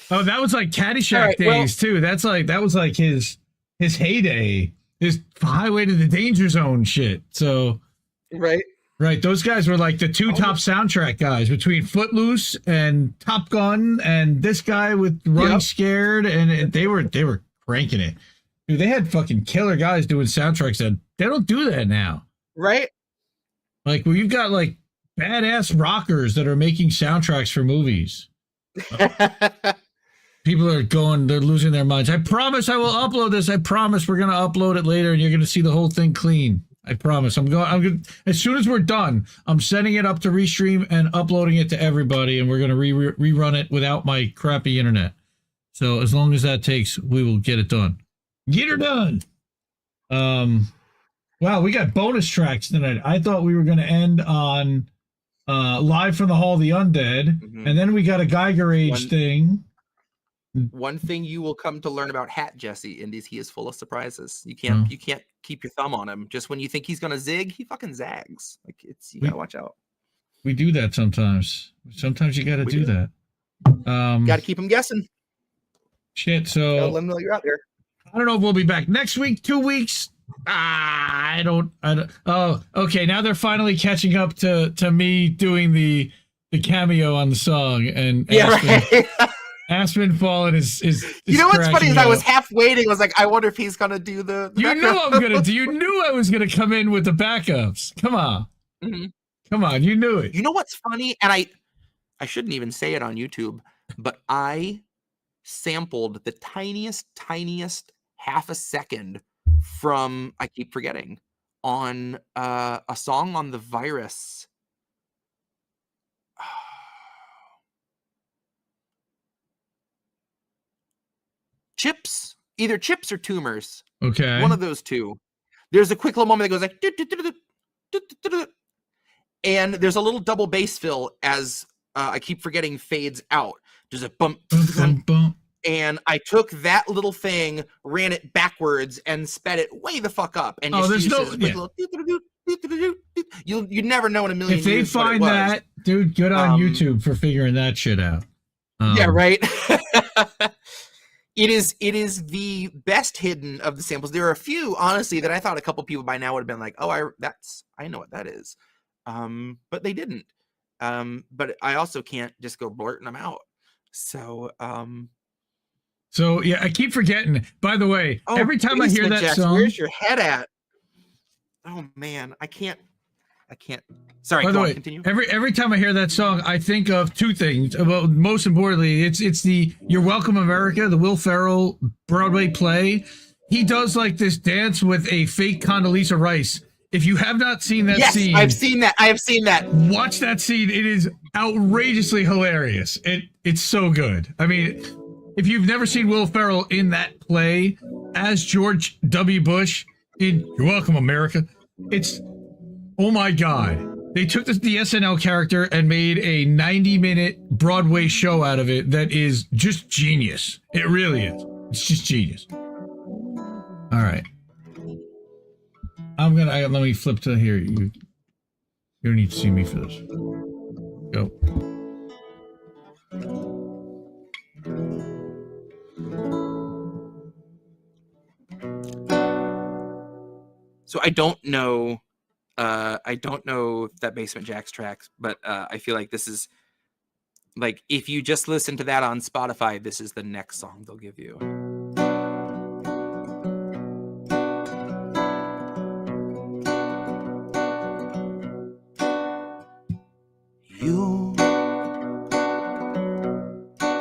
Oh, that was like Caddyshack days too. That was like his heyday, his Highway to the Danger Zone shit. So right, those guys were like the two top soundtrack guys between Footloose and Top Gun, and this guy with Running Scared, and they were cranking it. Dude, they had fucking killer guys doing soundtracks, and they don't do that now. Right? Like, well, you've got like badass rockers that are making soundtracks for movies. People are they're losing their minds. I promise I will upload this. I promise we're going to upload it later, and you're going to see the whole thing clean. I promise. I'm going as soon as we're done, I'm sending it up to Restream and uploading it to everybody, and we're going to rerun it without my crappy internet. So as long as that takes, we will get it done. Get her done. Wow, we got bonus tracks tonight. I thought we were going to end on Live from the Hall of the Undead, and then we got a Geiger Age thing. One thing you will come to learn about Hat Jesse is he is full of surprises. You can't keep your thumb on him. Just when you think he's gonna zig, he fucking zags. Like you gotta watch out. We do that sometimes. Sometimes you gotta do that. Gotta keep him guessing. Shit. So let them know you're out there. I don't know if we'll be back next week, 2 weeks. I don't. Oh, okay. Now they're finally catching up to me doing the cameo on the song, and right. Aspen Fallen is you know what's funny is I was half waiting. I was like, I wonder if he's gonna do the you knew I'm gonna do. You knew I was gonna come in with the backups. Come on, come on, you knew it. You know what's funny, and I shouldn't even say it on YouTube, but I sampled the tiniest half a second from I keep forgetting on a song on the Virus. Chips, either chips or tumors. Okay. One of those two. There's a quick little moment that goes like, and there's a little double bass fill as I keep forgetting fades out. There's a bump, bump, bump. And I took that little thing, ran it backwards, and sped it way the fuck up. And there's no. You'd never know in a million years. If they find that, dude, good on YouTube for figuring that shit out. Yeah, right. It is the best hidden of the samples. There are a few, honestly, that I thought a couple people by now would have been like, "Oh, I know what that is," but they didn't. But I also can't just go blurting them out. So yeah, I keep forgetting. By the way, every time I hear that song, where's your head at? Oh man, I can't. Sorry. By the way, continue. Every time I hear that song, I think of two things. Well, most importantly, it's the "You're Welcome America," the Will Ferrell Broadway play. He does like this dance with a fake Condoleezza Rice. If you have not seen that scene, I've seen that. I have seen that. Watch that scene. It is outrageously hilarious. It's so good. I mean, if you've never seen Will Ferrell in that play as George W. Bush in "You're Welcome America," it's, oh my God. They took the SNL character and made a 90-minute Broadway show out of it that is just genius. It really is. It's just genius. All right. Let me flip to here. You don't need to see me for this. Go. So I don't know that Basement Jaxx tracks, but I feel like this is like, if you just listen to that on Spotify, this is the next song they'll give you.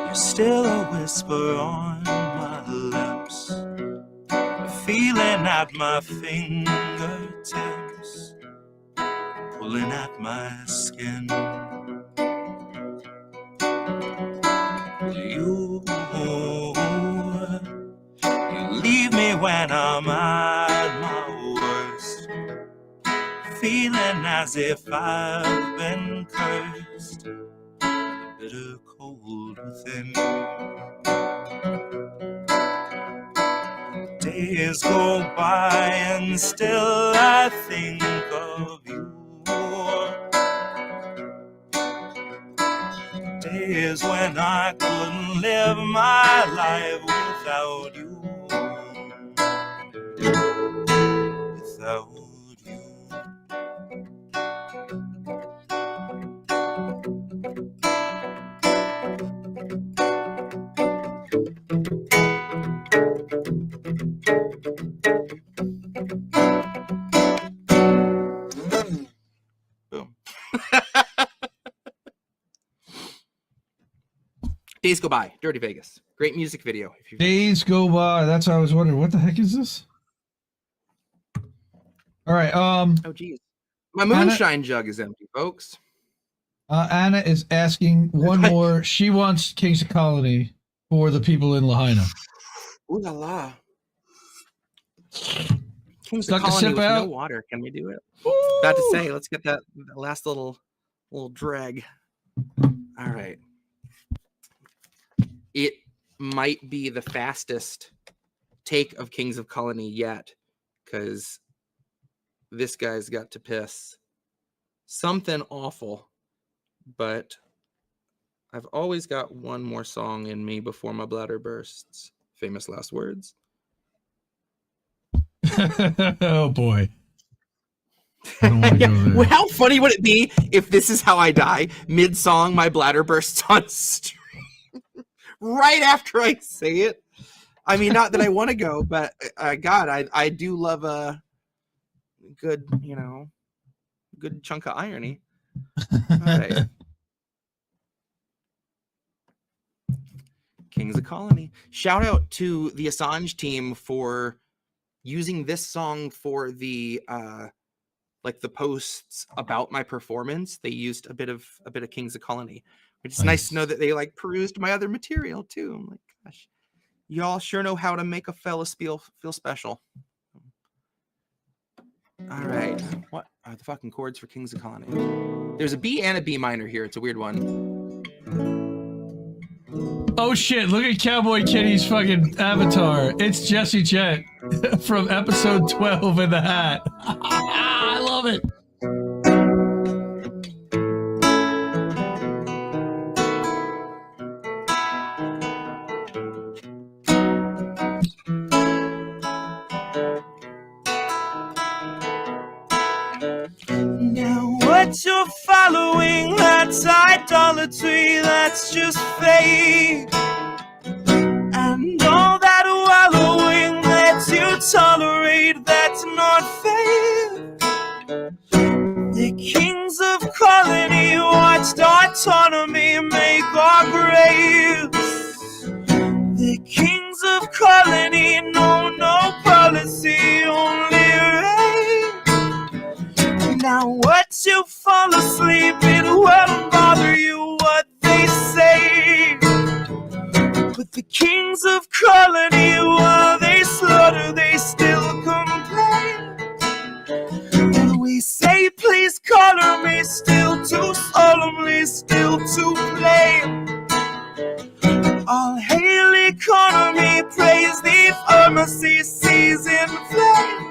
You're still a whisper on my lips, a feeling at my fingertips, pulling at my skin. You leave me when I'm at my worst, feeling as if I've been cursed, a bitter cold within. Days go by and still I think of you. Days when I couldn't live my life without you. Without you. Boom. Days Go By, Dirty Vegas. Great music video. Days Go By. That's how I was wondering, what the heck is this? All right. Oh, geez. My moonshine jug is empty, folks. Anna is asking one more. She wants Kings of Colony for the people in Lahaina. Ooh la la. Kings of Colony with no water. Can we do it? Ooh. About to say, let's get that last little drag. All right. It might be the fastest take of Kings of Colony yet, because this guy's got to piss something awful. But I've always got one more song in me before my bladder bursts. Famous last words. Oh boy. I don't want to go there. Well, how funny would it be if this is how I die? Mid-song, my bladder bursts on stream. Right after I say it. I mean, not that I want to go, but God, I do love a good, good chunk of irony. All right. Kings of Colony. Shout out to the Assange team for using this song for the the posts about my performance. They used a bit of Kings of Colony. It's nice to know that they perused my other material too. I'm like, gosh, Y'all sure know how to make a fella feel special. All right. What are the fucking chords for Kings of Colony? There's a B and a B minor here. It's a weird one. Oh shit, look at Cowboy Kitty's fucking avatar. It's Jesse Jett from episode 12 in the hat. I love it. What you're following, that's idolatry, that's just fake. And all that wallowing that you tolerate, that's not fair. The kings of colony watched autonomy make our graves. The kings of colony know no policy, only rain. Now what you fall asleep, it won't bother you what they say. But the kings of colony, while they slaughter, they still complain. And we say, please color me, still too solemnly, still too plain. All hail economy, praise the pharmacy, seas in flames.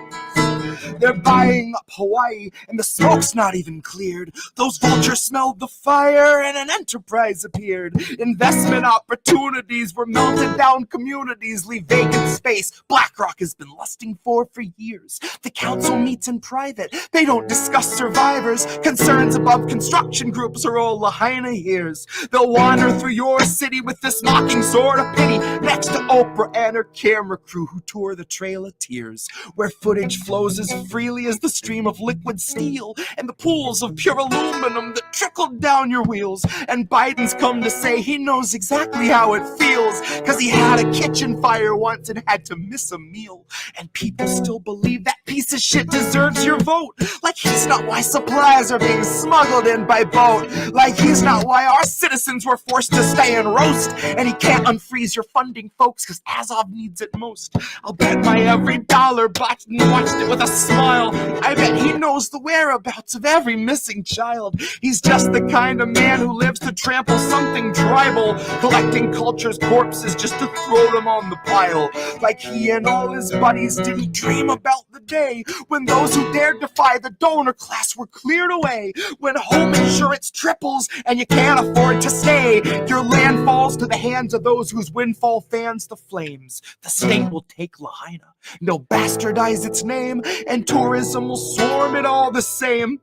They're buying up Hawaii, and the smoke's not even cleared. Those vultures smelled the fire, and an enterprise appeared. Investment opportunities were melted down, communities leave vacant space. BlackRock has been lusting for years. The council meets in private. They don't discuss survivors. Concerns above construction groups are all Lahaina hears. They'll wander through your city with this mocking sword of pity, next to Oprah and her camera crew who tour the Trail of Tears, where footage flows as freely as the stream of liquid steel and the pools of pure aluminum that trickled down your wheels. And Biden's come to say he knows exactly how it feels, cause he had a kitchen fire once and had to miss a meal. And people still believe that piece of shit deserves your vote, like he's not why supplies are being smuggled in by boat, like he's not why our citizens were forced to stay and roast. And he can't unfreeze your funding, folks, cause Azov needs it most. I'll bet my every dollar Biden watched it with a smile. I bet he knows the whereabouts of every missing child. He's just the kind of man who lives to trample something tribal, collecting culture's corpses just to throw them on the pile. Like he and all his buddies didn't dream about the day when those who dared defy the donor class were cleared away. When home insurance triples and you can't afford to stay, your land falls to the hands of those whose windfall fans the flames. The state will take Lahaina, no bastardize its name, and tourism will swarm it all the same.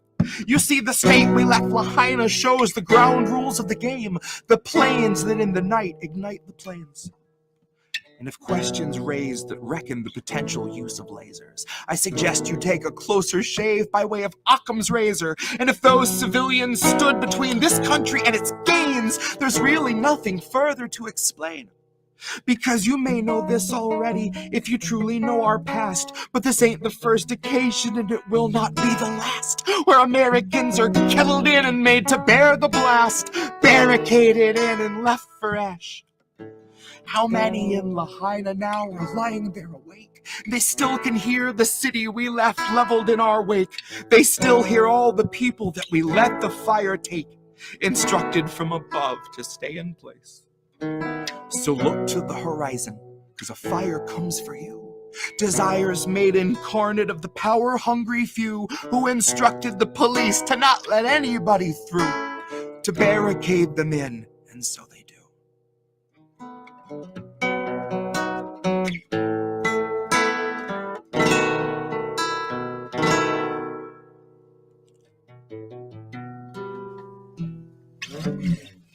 You see, the state we left Lahaina shows the ground rules of the game, the planes that in the night ignite the planes. And if questions raised that reckon the potential use of lasers, I suggest you take a closer shave by way of Occam's razor. And if those civilians stood between this country and its gains, there's really nothing further to explain. Because you may know this already if you truly know our past, but this ain't the first occasion and it will not be the last, where Americans are kettled in and made to bear the blast, barricaded in and left for ash. How many in Lahaina now are lying there awake? They still can hear the city we left leveled in our wake. They still hear all the people that we let the fire take, instructed from above to stay in place. So look to the horizon, cause a fire comes for you. Desires made incarnate of the power-hungry few who instructed the police to not let anybody through, to barricade them in, and so they do.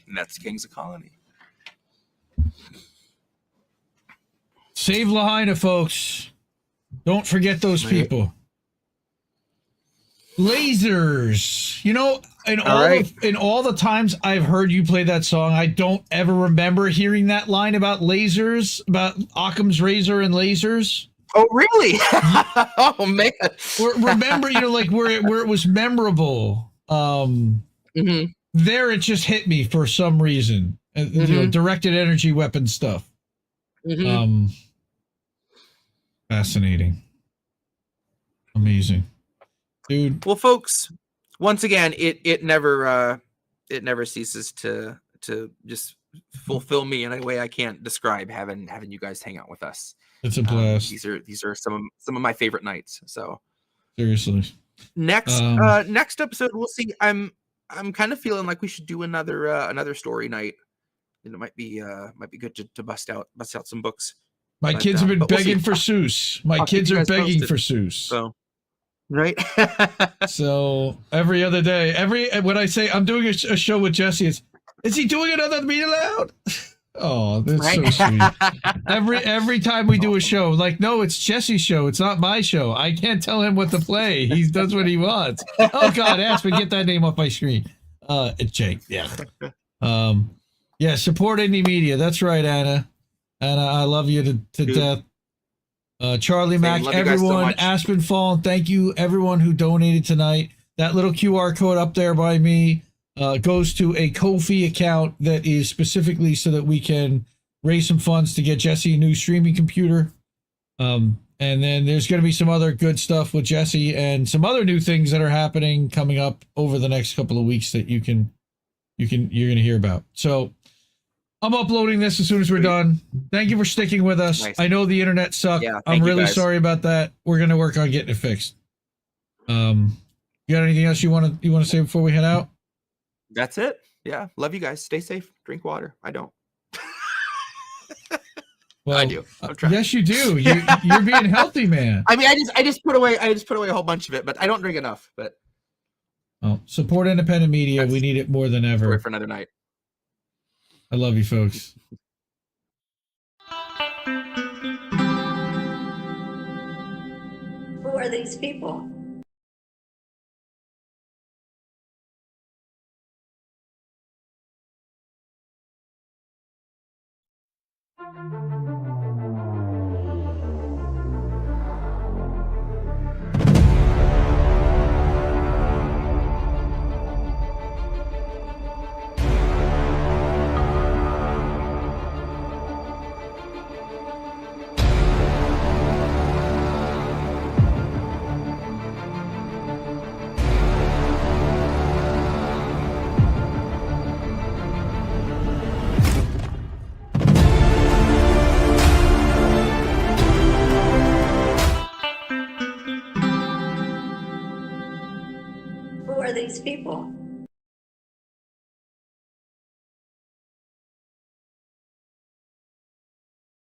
And that's Kings of Colony. Save Lahaina, folks. Don't forget those people. Lasers. You know, in all the times I've heard you play that song, I don't ever remember hearing that line about lasers, about Occam's razor and lasers. Oh, really? Oh, man. Remember, you know, like where it was memorable. There it just hit me for some reason. You know, directed energy weapon stuff. Mm-hmm. Fascinating. Amazing. Dude. Well, folks, once again, it never ceases to just fulfill me in a way I can't describe having you guys hang out with us. It's a blast. These are some of my favorite nights. So seriously. Next episode we'll see. I'm kind of feeling like we should do another story night. And it might be good to bust out some books. My kids have been begging for Seuss. My kids are begging for Seuss. So right. So every other day, when I say I'm doing a show with Jesse, is he doing another Read Aloud? Oh, that's so sweet. Every time we do a show, like, no, it's Jesse's show. It's not my show. I can't tell him what to play. He does what he wants. Oh God, Aspen, get that name off my screen. It's Jake. Yeah. Yeah. Support indie media. That's right, Anna. Anna, I love you to death. Charlie Mac, everyone, so Aspen Fallen, thank you, everyone who donated tonight. That little QR code up there by me goes to a Ko-fi account that is specifically so that we can raise some funds to get Jesse a new streaming computer. And then there's going to be some other good stuff with Jesse and some other new things that are happening coming up over the next couple of weeks that you're going to hear about. So I'm uploading this as soon as we're done. Thank you for sticking with us. Nice. I know the internet sucked. Yeah, I'm really sorry about that. We're going to work on getting it fixed. You got anything else you want to say before we head out? That's it. Yeah. Love you guys. Stay safe. Drink water. I don't. Well, I do. I'm trying. Yes, you do. You're being healthy, man. I mean, I just put away a whole bunch of it, but I don't drink enough. But support independent media. We need it more than ever. Wait for another night. I love you, folks. Who are these people? Who are these people?